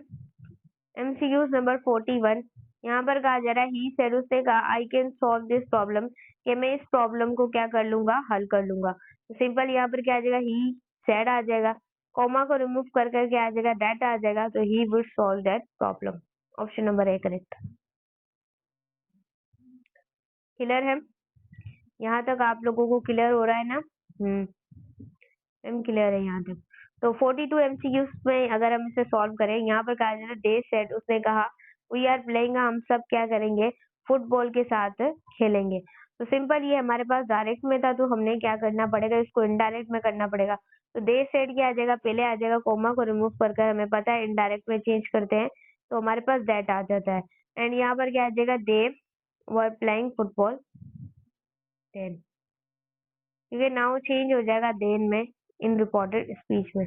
MCQs नंबर 41। यहाँ पर कहा जा रहा है ही सेड, उसने कहा I can solve this problem, कि मैं इस प्रॉब्लम को क्या कर लूंगा, हल कर लूंगा। तो सिंपल यहाँ पर क्या आ जाएगा, ही सेड आ जाएगा, कॉमा को रिमूव कर करके आ जाएगा दैट आ जाएगा, तो he would solve that problem. Option number A correct. Clear है। यहाँ तक आप लोगों को क्लियर हो रहा है ना? क्लियर है यहाँ तक। तो 42 MCQs में अगर हम इसे सॉल्व करें, यहाँ पर कहा जा रहा है दे सेड, उसने कहा वी आर प्लेइंग, हम सब क्या करेंगे, फुटबॉल के साथ खेलेंगे। तो सिंपल ये हमारे पास डायरेक्ट में था, तो हमने क्या करना पड़ेगा, इसको इनडायरेक्ट में करना पड़ेगा। तो दे सेड क्या आ जाएगा, पहले आ जाएगा कोमा को रिमूव कर हमें पता है इनडायरेक्ट में चेंज करते हैं तो हमारे पास दैट आ जाता है। एंड यहाँ पर क्या आ जाएगा, दे वर प्लेइंग फुटबॉल देन, क्योंकि नाउ चेंज हो जाएगा देन में इन रिपोर्टेड स्पीच में।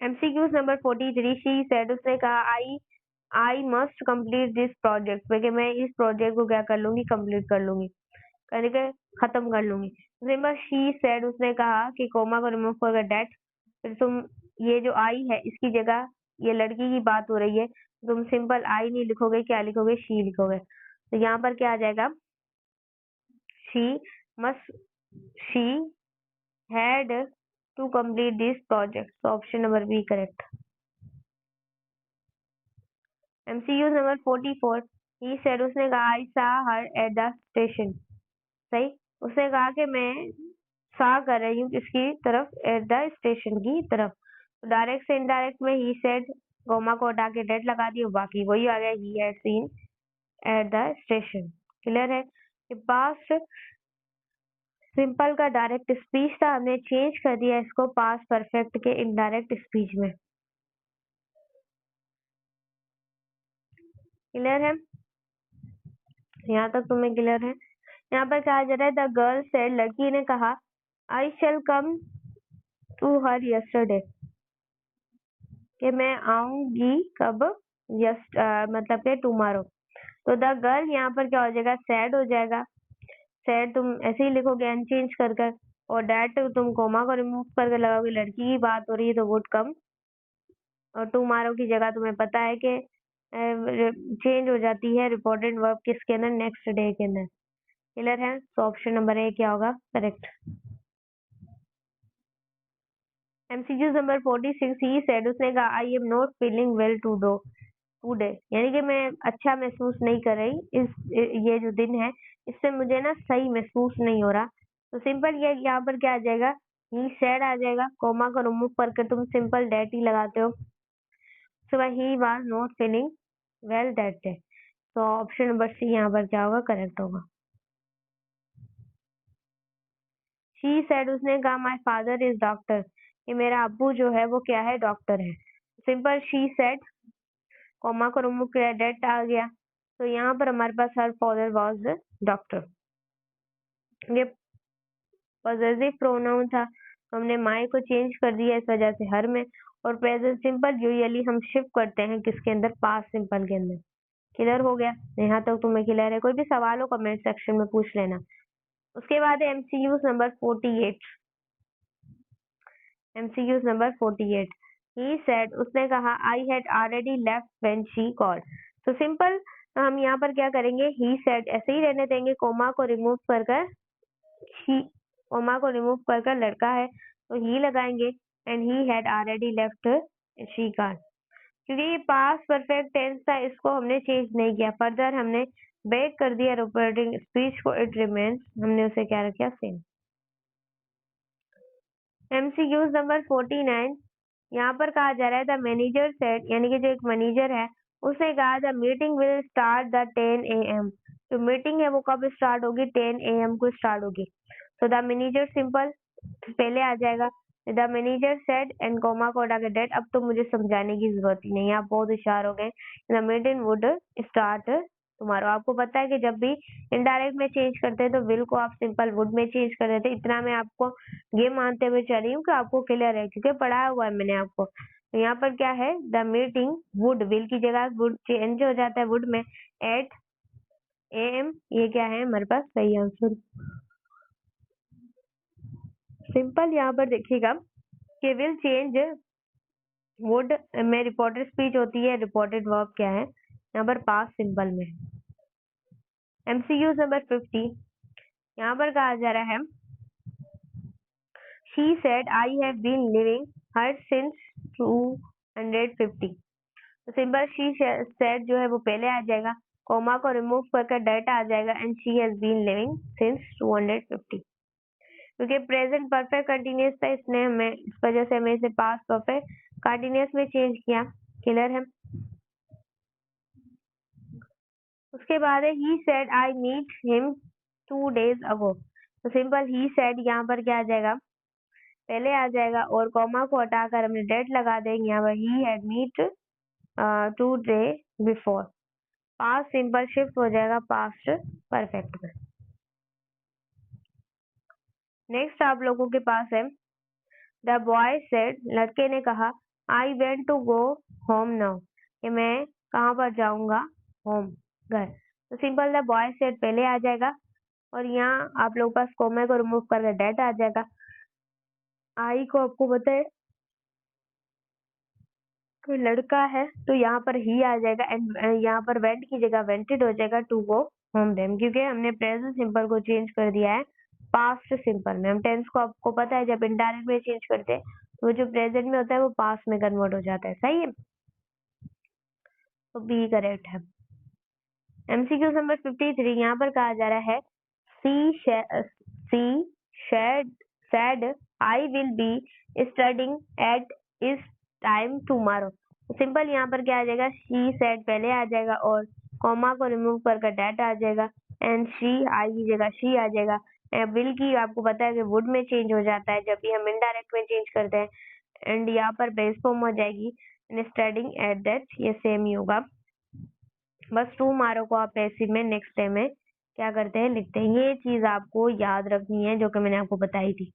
MCQs number 43। शी सेड, उसने कहा I must complete this project, कि मैं इस प्रोजेक्ट को क्या कर लूंगी, कंप्लीट कर लूंगी, करके खत्म कर लूंगी। रिमेंबर शी सेड, उसने कहा कि कोमा को रिमूव कर डेट, फिर तुम ये जो आई है इसकी जगह ये लड़की की बात हो रही है, तुम सिंपल आई नहीं लिखोगे, क्या लिखोगे, शी लिखोगे। तो यहाँ पर क्या आ जाएगा, she had to complete this project. तो option number B correct. MCQ number 44। He said, उसने कहा आई सा हर एट द स्टेशन। सही, उसने कहा कि मैं सा कर रही हूँ किसकी तरफ, एट द स्टेशन की तरफ। तो डायरेक्ट से इनडायरेक्ट में ही सेड कोमा को हटा के डेट लगा दी, बाकी वही आ गया, he had seen at the station. Clear है। पास्ट सिंपल का डायरेक्ट स्पीच था, हमने चेंज कर दिया इसको पास्ट परफेक्ट के इनडायरेक्ट स्पीच में। क्लियर है, यहाँ तक तुम्हें क्लियर है। यहाँ पर कहा जा रहा है द गर्ल सेड, लड़की ने कहा I shall come to her yesterday, कि मैं आऊंगी कब, मतलब के टुमारो। तो द गर्ल यहाँ पर क्या हो जाएगा, सैड हो जाएगा, सैड तुम ऐसे ही लिखोगे अनचेंज कर कर, और डैट तुम कोमा को रिमूव करके लगाओगे, लड़की की बात हो रही है तो वुड कम, और टुमारो की जगह तुम्हें पता है कि चेंज हो जाती है रिपोर्टेड वर्ब किसके अंदर, नेक्स्ट डे के अंदर। क्लियर है। तो ऑप्शन नंबर ए क्या होगा, करेक्ट। MCQ number 46। ही सेड, उसने कहा I am not feeling well today, यानी कि मैं अच्छा महसूस नहीं कर रही, ये जो दिन है इससे मुझे ना सही महसूस नहीं हो रहा। तो सिंपल ये यहाँ पर क्या आ जाएगा, ही सेड आ जाएगा, कोमा को रिमूव करके तुम सिंपल डेट ही लगाते हो, so he was not feeling well that day. तो ऑप्शन नंबर सी यहाँ पर क्या होगा, करेक्ट होगा। शी सेड, उसने कहा माय फादर इज डॉक्टर, कि मेरा अब्बू जो है वो क्या है, डॉक्टर है। सिंपल शी सेड, कॉमा को रिमूव किया, डेट आ गया, तो यहाँ पर हमारे पास हर फादर वाज डॉक्टर। ये पॉजेसिव प्रोनाउन था, तो हमने माय को चेंज कर दिया इस वजह से हर में, और प्रेजेंट सिंपल यूजुअली हम शिफ्ट करते हैं किसके अंदर, पास्ट सिंपल के अंदर। क्लियर हो गया, यहाँ तक तुम्हें क्लियर है। कोई भी सवाल हो कमेंट सेक्शन में पूछ लेना। उसके बाद है MCQ नंबर 48। MCQ number 48। ही सेड, उसने कहा I had already left when she called. तो सिंपल हम यहाँ पर क्या करेंगे, ही सेड ऐसे ही रहने देंगे, कोमा को रिमूव कर कर ही, कोमा को रिमूव कर कर लड़का है तो ही लगाएंगे, and he had already left she called. क्योंकि ये पास्ट परफेक्ट टेंस था, इसको हमने चेंज नहीं किया, फर्दर हमने ब्रेक कर दिया रिपोर्टिंग स्पीच को, इट रिमेन्स, हमने उसे क्या रखा, सेम। MCQ number 49। यहाँ पर कहा जा रहा है द मैनेजर सेड, यानी कि जो एक मैनेजर है उसने कहा the meeting will start the 10 AM। जो मीटिंग है वो कब स्टार्ट होगी, 10 AM को स्टार्ट होगी। तो द मैनेजर सिंपल पहले आ जाएगा, the manager said and comma को हटा के डेट। अब तो मुझे समझाने की जरूरत ही नहीं है, आप बहुत होशियार हो गए। The meeting would start tomorrow. आपको पता है कि जब भी इनडायरेक्ट में चेंज करते हैं तो विल को आप सिंपल वुड में चेंज कर देते हैं। इतना मैं आपको ये मानते हुए चल रही हूँ कि आपको क्लियर है, क्योंकि पढ़ाया हुआ है मैंने आपको। तो यहाँ पर क्या है, द मीटिंग वुड, विल की जगह वुड चेंज हो जाता है वुड में, एट AM। ये क्या है हमारे पास सही आंसर। सिंपल यहाँ पर देखिएगा कि विल चेंज वुड में रिपोर्टेड स्पीच होती है, रिपोर्टेड वर्ब क्या है यहाँ पर पास्ट सिंपल में। MCQ नंबर 50 यहाँ पर कहा जा रहा है, she said I have been living her since 250। तो सिंपल she said जो है वो पहले आ जाएगा, कोमा को रिमूव करके डेट आ जाएगा, and she has been living since 250। क्योंकि प्रेजेंट परफेक्ट कंटिन्यूस था, इसने हमें इस वजह से हमें इसे पास्ट परफेक्ट कंटिन्यूस में चेंज किया। क्लियर है। उसके बाद है he said I meet him 2 days ago। तो सिंपल he said यहाँ पर क्या आ जाएगा, पहले आ जाएगा, और कॉमा को हटाकर हमने डेट लगा देंगे यहाँ पर, he had meet 2 days before। Past simple shift हो जाएगा पास्ट परफेक्ट में। नेक्स्ट आप लोगों के पास है, द बॉय सेड, लड़के ने कहा, I went to go home now, कि मैं कहाँ पर जाऊंगा, होम घर। तो सिंपल द बॉय सेड पहले आ जाएगा, और यहाँ आप लोगों के पास कोमे को रिमूव करके डेट आ जाएगा। आई को आपको पता है कोई लड़का है, तो यहाँ पर ही आ जाएगा, एंड यहाँ पर वेंट की जगह वेंटेड हो जाएगा टू गो होम देम, क्योंकि हमने प्रेजेंट सिंपल को चेंज कर दिया है पास्ट सिंपल में। हम टेंस को आपको पता है जब इनडायरेक्ट में चेंज करते हैं तो जो प्रेजेंट में होता है वो पास्ट में कन्वर्ट हो जाता है। सही है, तो बी करेक्ट है। MCQ नंबर 53 यहाँ पर कहा जा रहा है, सी said I will be studying at इस टाइम टुमारो। सिंपल यहाँ पर क्या आ जाएगा, she said पहले आ जाएगा, और कॉमा को रिमूव करके डेट आ जाएगा, एंड she आई की जगह she आ जाएगा। विल की आपको पता है कि वुड में चेंज हो जाता है जब भी हम इनडायरेक्ट में चेंज करते हैं, एंड यहाँ पर बेस फॉर्म हो जाएगी, स्टडिंग एट दैट, ये सेम ही होगा। बस टुमारो को आप पैसिव में नेक्स्ट टाइम में क्या करते हैं, लिखते हैं। ये चीज आपको याद रखनी है जो कि मैंने आपको बताई थी।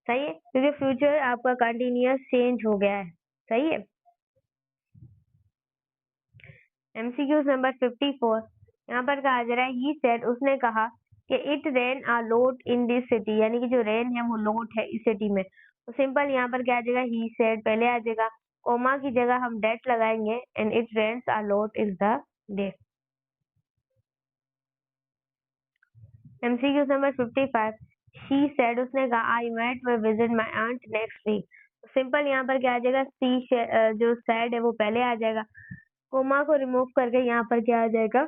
सही है, क्योंकि फ्यूचर आपका कंटिन्यूअस चेंज हो गया है। सही है। MCQ नंबर 54 यहाँ पर कहा जा रहा है, ही सेड, उसने कहा कि it rain a lot in this city, यानी कि जो रेन है वो लॉट है इस सिटी में। तो सिंपल यहाँ पर क्या आ जाएगा, ही सेड पहले आ जाएगा, कोमा की जगह हम डेट लगाएंगे, and it rains a lot is the day. MCQ number 55 she said, उसने कहा, आई might मैं visit my aunt next week. Simple यहाँ पर क्या आ जाएगा, जो said है वो पहले आ जाएगा, कोमा को रिमूव करके यहाँ पर क्या आ जाएगा,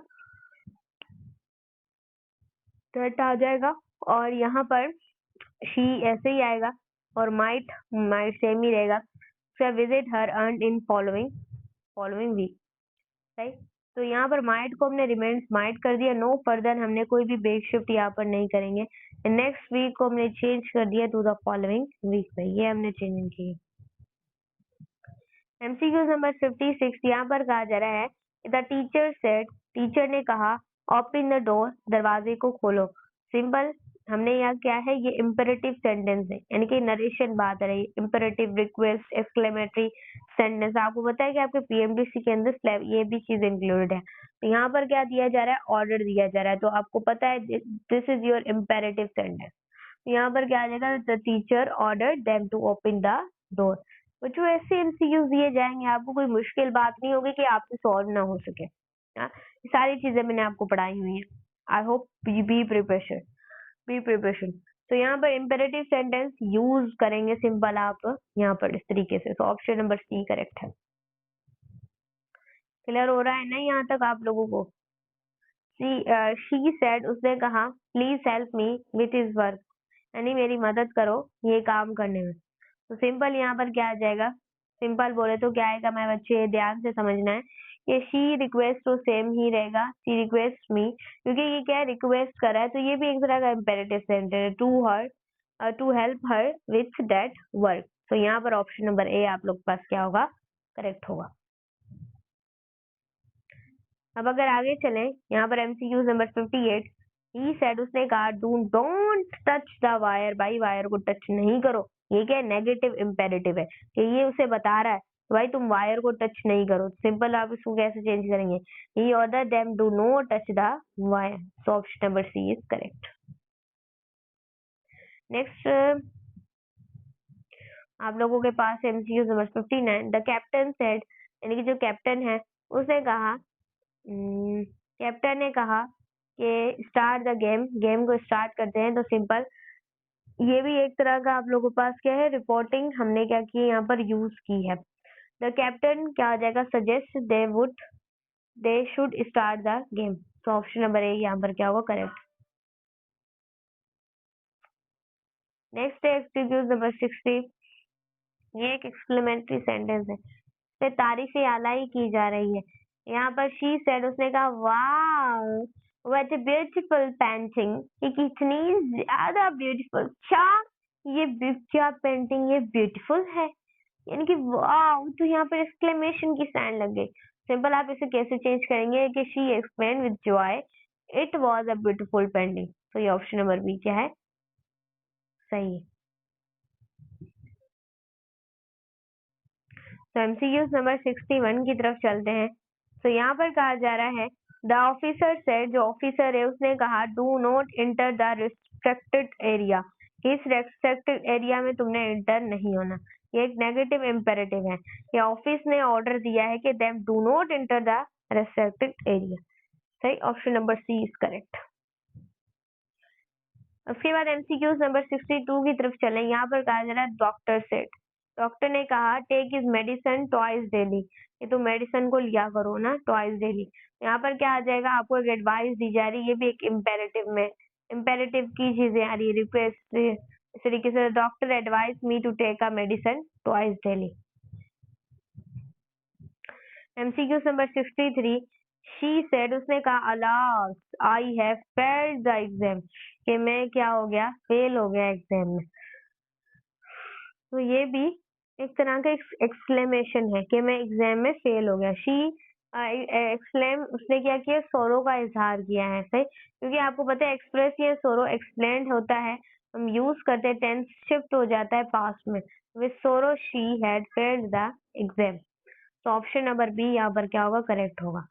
डेट आ जाएगा, और यहाँ पर she ऐसे ही आएगा, और might सेम ही रहेगा, visit her aunt in following week. सही। तो यहाँ पर माइट को हमने रिमेन्स माइट कर दिया, नो फर्दर, हमने कोई भी बेक शिफ्ट यहाँ पर नहीं करेंगे। नेक्स्ट वीक को हमने चेंज कर दिया टू द फॉलोइंग वीक में, ये हमने चेंज की। MCQ नंबर 56 यहाँ पर कहा जा रहा है, द टीचर सेड, टीचर ने कहा, ओपन द डोर, दरवाजे को खोलो। सिंपल हमने यहाँ क्या है, ये इम्पेरेटिव सेंटेंस है, यानी कि नरेशन बात रही, इम्पेरेटिव, रिक्वेस्ट, एक्सक्लेमेटरी सेंटेंस। आपको पता है कि आपके PMDC के अंदर ये भी चीज इंक्लूडेड है। तो यहाँ पर क्या दिया जा रहा है, ऑर्डर दिया जा रहा है, तो आपको पता है this is your imperative sentence. यहाँ पर क्या आ जाएगा, the teacher order them to open the door. जो ऐसे MCQs दिए जाएंगे आपको कोई मुश्किल बात नहीं होगी कि आपसे सॉल्व ना हो सके। ये सारी चीजें मैंने आपको पढ़ाई हुई है। I hope be preparation. तो यहाँ पर इम्पेरेटिव सेंटेंस यूज करेंगे सिंपल आप यहाँ पर इस तरीके से। तो ऑप्शन नंबर C करेक्ट है। क्लियर हो रहा है ना यहाँ तक आप लोगों को? शी सेड, उसने कहा, please help me with his work, यानी मेरी मदद करो ये काम करने में। तो सिंपल यहाँ पर क्या आ जाएगा, सिंपल बोले तो क्या आएगा, मैं बच्चे ध्यान से समझना है, ये शी रिक्वेस्ट तो सेम ही रहेगा, शी रिक्वेस्ट मी, क्योंकि ये क्या है, रिक्वेस्ट कर रहा है, तो ये भी एक तरह का इम्पेरेटिव सेंटेंस है, to help her with that work. तो यहाँ पर ऑप्शन नंबर A आप लोग के पास क्या होगा, करेक्ट होगा। अब अगर आगे चले, यहाँ पर एमसीक्यू नंबर 58, ही सेड, उसने कहा डोंट टच द वायर, भाई वायर को टच नहीं करो। ये क्या नेगेटिव इम्पेरेटिव है कि ये उसे बता रहा है भाई तुम वायर को टच नहीं करो। सिंपल आप इसको कैसे चेंज करेंगे, he order them do not touch the wire. So option number C is correct. Next आप लोगों के पास MCQ number 59, the captain said, यानी कि जो कैप्टन है उसने कहा, कैप्टन ने कहा कि स्टार्ट द गेम, गेम को स्टार्ट करते हैं। तो सिंपल ये भी एक तरह का आप लोगों के पास क्या है, रिपोर्टिंग हमने क्या की यहाँ पर यूज की है। द कैप्टन क्या आ जाएगा, suggest they should start the game. तो ऑप्शन नंबर ए यहाँ पर क्या होगा, करेक्ट। नेक्स्ट है एक्सक्यूज नंबर 60, ये एक एक्सक्लेमेटरी सेंटेंस है, पे तारीफे आलाई की जा रही है। यहाँ पर शी सेड, उसने कहा wow what a beautiful painting, ये कितनी ज्यादा ब्यूटीफुल, क्या ये क्या पेंटिंग ये ब्यूटीफुल है, यानी कि वाओ। तो यहाँ पर एक्सक्लेमेशन की साइन लग गई। सिंपल आप इसे कैसे चेंज करेंगे कि she explain with Joy it was a beautiful painting. तो ये ऑप्शन नंबर बी क्या है, सही है। तो एमसीक्यूज नंबर 61 की तरफ चलते हैं। तो यहाँ पर कहा जा रहा है, द ऑफिसर सेड, जो ऑफिसर है उसने कहा do not enter the restricted area, इस रेस्ट्रिक्टेड एरिया में तुमने एंटर नहीं होना। ये एक नेगेटिव इम्पेरेटिव है। ये ऑफिस ने ऑर्डर दिया है कि them do not enter the restricted area. सही, option number C is correct. उसके बाद एमसीक्यूज नंबर 62 की तरफ चलें। यहाँ पर कहा जा रहा है, डॉक्टर सेड, डॉक्टर ने कहा take is medicine twice daily, ये तो मेडिसिन को लिया करो ना ट्वाइस डेली। यहाँ पर क्या आ जाएगा, आपको एक एडवाइस दी जा रही है, ये भी एक इम्पेरेटिव में, इम्पेरेटिव की चीजें आ रही है, रिक्वेस्ट। इस तरीके से doctor advise me to take a medicine twice daily. MCQ number 63, she said, उसने कहा alas I have failed the exam, कि मैं क्या हो गया, फेल हो गया एग्जाम में। तो ये भी एक तरह का एक्सक्लेमेशन है कि मैं एग्जाम में फेल हो गया। शी एक्सक्लेम, उसने क्या किया, सोरो का इजहार किया है। सही, क्योंकि आपको पता है एक्सप्रेस या सोरो एक्सप्लेन्ड होता है, हम यूज करते हैं, टेंस शिफ्ट हो जाता है पास्ट में। विद सोरो she had failed the exam. तो ऑप्शन नंबर बी यहाँ पर क्या होगा, करेक्ट होगा।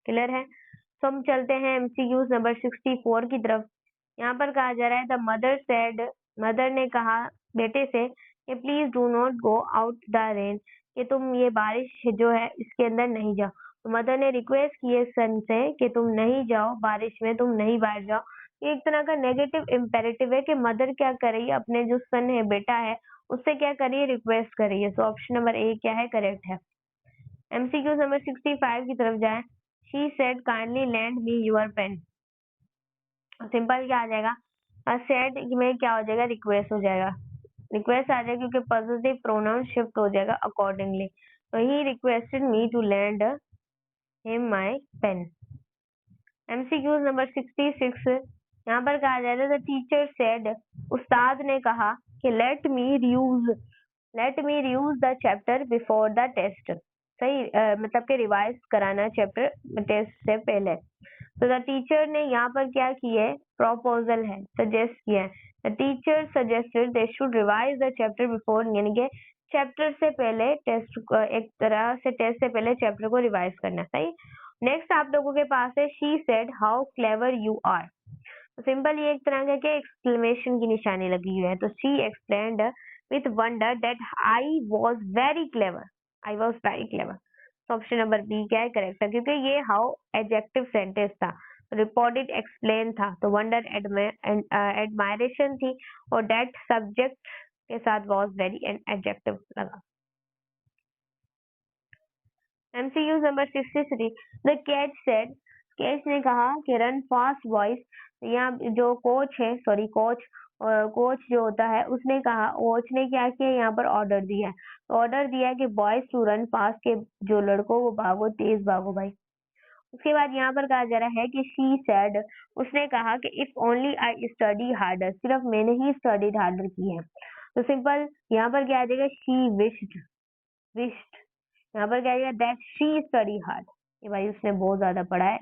क्लियर है। तो हम चलते हैं एमसीक्यू नंबर 64 की तरफ। यहाँ पर कहा जा रहा है, द मदर सेड, मदर ने कहा बेटे से कि please do not go out the rain, कि तुम ये बारिश जो है इसके अंदर नहीं जाओ। तो मदर ने रिक्वेस्ट की है सन से कि तुम नहीं जाओ बारिश में, तुम नहीं बाहर जाओ। ये एक तरह का नेगेटिव इम्पेरेटिव है कि मदर क्या कर रही है, अपने जो सन है, बेटा है, उससे क्या कर रही है, रिक्वेस्ट कर रही है। तो ऑप्शन नंबर ए क्या है, करेक्ट है। एमसीक्यू नंबर 65 की तरफ जाए। She said kindly lend me your pen, simple क्या आ जाएगा, सेड में क्या हो जाएगा, रिक्वेस्ट हो जाएगा। रिक्वेस्ट आ जाएगा क्योंकि पॉजिटिव प्रोनाउन शिफ्ट हो जाएगा अकॉर्डिंगली। तो he requested me to lend him my pen. MCQ number 66, यहाँ पर कहा जाएगा, द टीचर सेड, उस्ताद ने कहा कि let me reuse the chapter before the test. सही, मतलब कि रिवाइज कराना चैप्टर टेस्ट से पहले। तो द टीचर ने यहाँ पर क्या किया है, प्रोपोजल है, सजेस्ट किया है। The teacher suggested they should revise the chapter before, यानी कि चैप्टर से पहले टेस्ट, एक तरह से टेस्ट से पहले चैप्टर को रिवाइज करना। सही। नेक्स्ट आप लोगों के पास है, she said how clever you are. Simple ये एक तरह का एक्सक्लेमेशन की निशानी लगी हुई है। तो she explained with wonder that I was very clever. तो ऑप्शन नंबर बी क्या है, करेक्ट है, क्योंकि ये हाउ एडजेक्टिव सेंटेंस था, रिपोर्टेड एक्सप्लेन था, तो वंडर एडमायरेशन थी, और दैट सब्जेक्ट के साथ वॉज वेरी एडजेक्टिव लगा। MCQ number 63, the catch said, catch ने कहा कि रन फास्ट बॉयज। यहाँ जो कोच है, सॉरी कोच जो होता है, उसने कहा, कोच ने क्या किया, यहाँ पर ऑर्डर दिया है, ऑर्डर दिया है कि बॉयज टू रन फास्ट, के जो लड़कों वो भागो, तेज भागो भाई। उसके बाद यहाँ पर कहा जा रहा है कि शी सेड, उसने कहा कि if only I study harder, सिर्फ मैंने ही स्टडी हार्डर की है। तो सिंपल यहाँ पर क्या आ जाएगा, शी विश्ड, यहाँ पर क्या आएगा, दैट शी स्टडी हार्ड। कि भाई उसने बहुत ज्यादा पढ़ा है।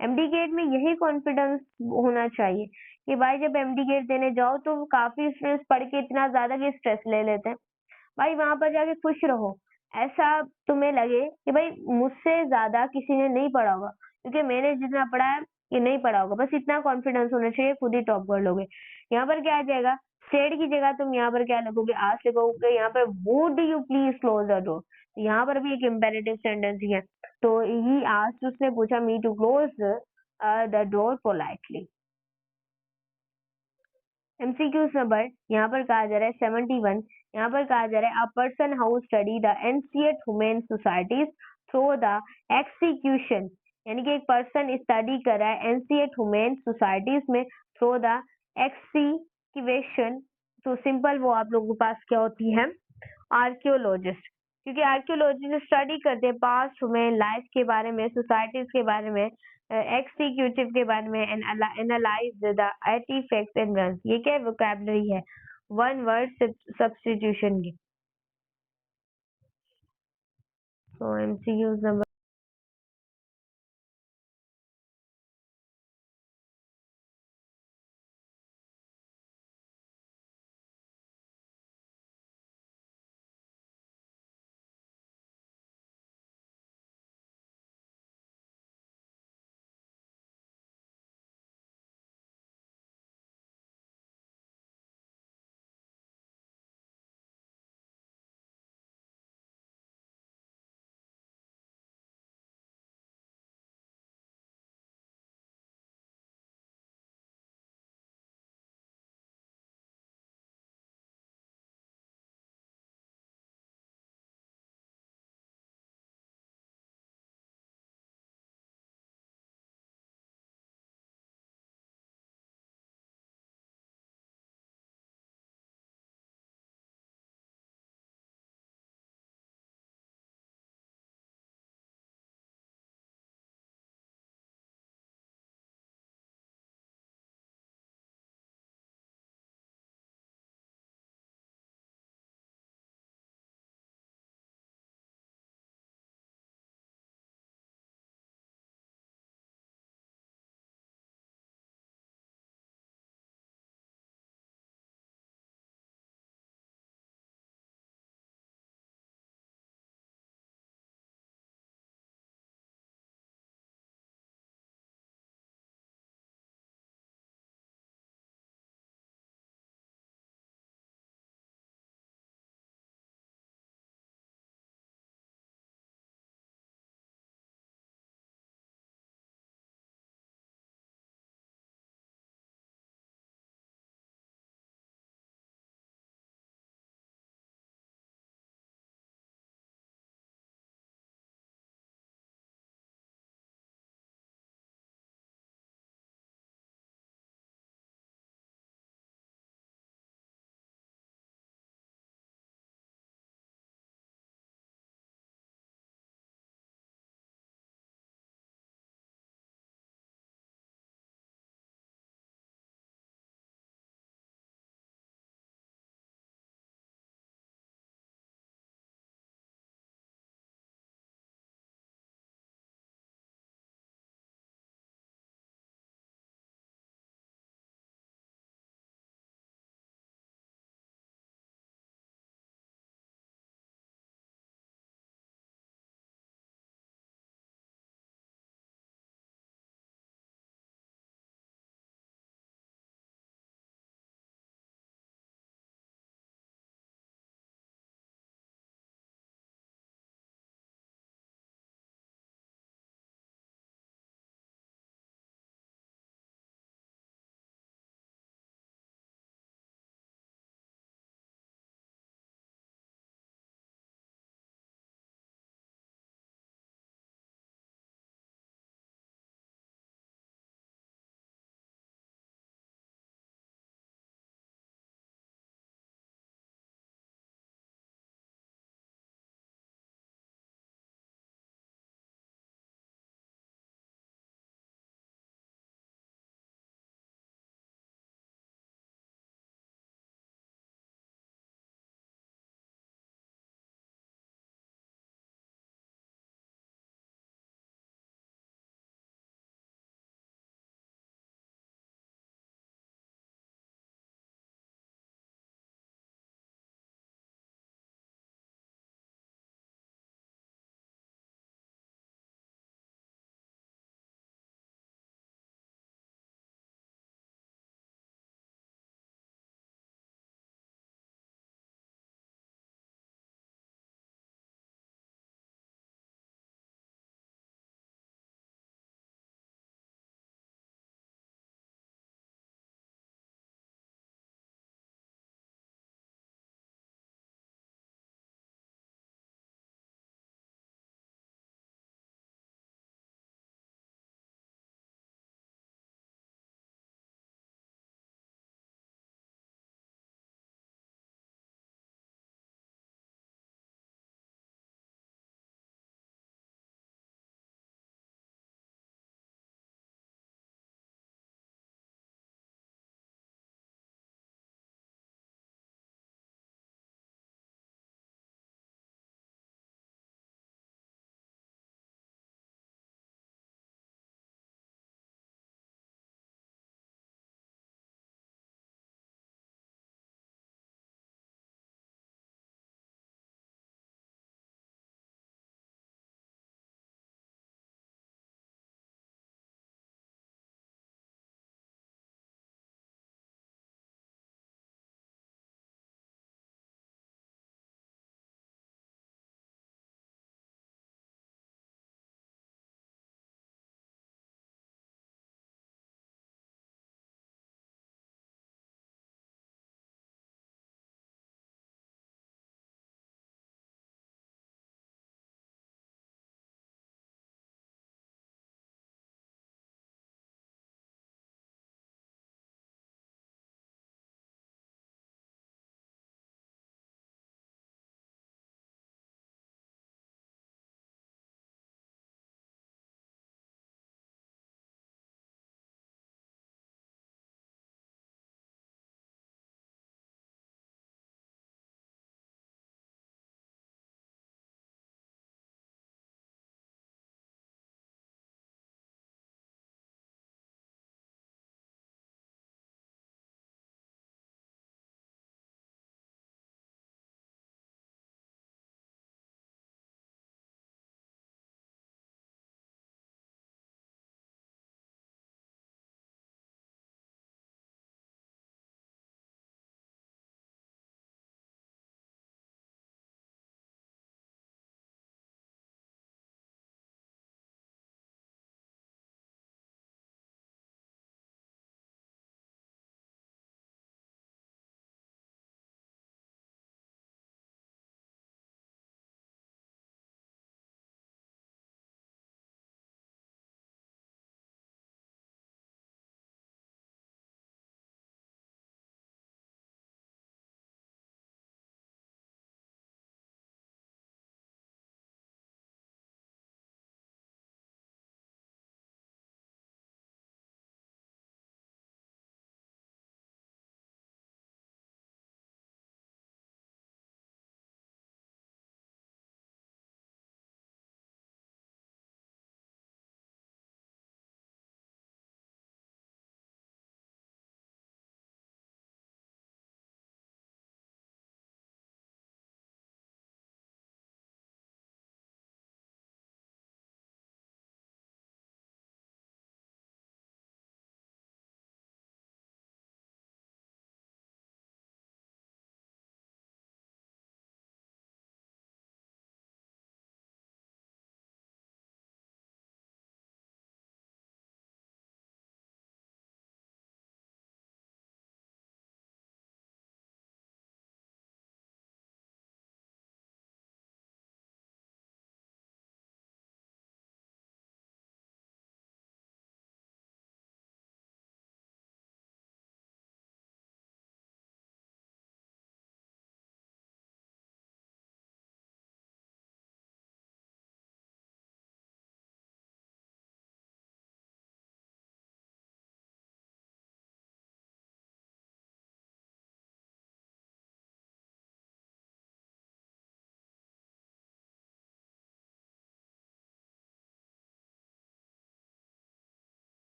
एमडी गेट में यही कॉन्फिडेंस होना चाहिए कि भाई जब एमडी गेट देने जाओ तो काफी स्टूडेंट्स पढ़ के इतना ज्यादा कि स्ट्रेस ले लेते हैं। भाई वहां पर जाके खुश रहो, ऐसा तुम्हें लगे कि भाई मुझसे ज्यादा किसी ने नहीं पढ़ा होगा, क्योंकि मैंने जितना पढ़ा है ये नहीं पढ़ा होगा, बस इतना कॉन्फिडेंस होना चाहिए, खुद ही टॉप कर लोगे। यहाँ पर क्या आ जाएगा, सेड की जगह तुम यहाँ पर क्या लिखोगे, आज लिखोगे, यहाँ पर would you please close the door. यहाँ पर भी एक इम्पेरेटिव सेंटेंस ही है, तो ही आस्क्ड, उसने पूछा me to close the door politely. MCQs number यहाँ पर कहा जा रहा है 71। यहाँ पर कहा जा रहा है a person how study the ancient human societies through the execution, यानी कि एक पर्सन स्टडी कर रहा है एंशिएंट ह्यूमन सोसाइटीज में थ्रू द एक्सिक्यूशन। तो सिंपल वो आप लोगों के पास क्या होती है, आर्कियोलॉजिस्ट, क्योंकि आर्कियोलॉजिस्ट स्टडी करते हैं पास्ट ह्यूमन लाइफ के बारे में, सोसाइटीज के बारे में, एक्सिक्यूटिव के बारे में, and analyse the artefacts and runs. ये क्या वोकैबुलरी है, वन वर्ड सब्स्टिट्यूशन की। तो एमसीक्यूज नंबर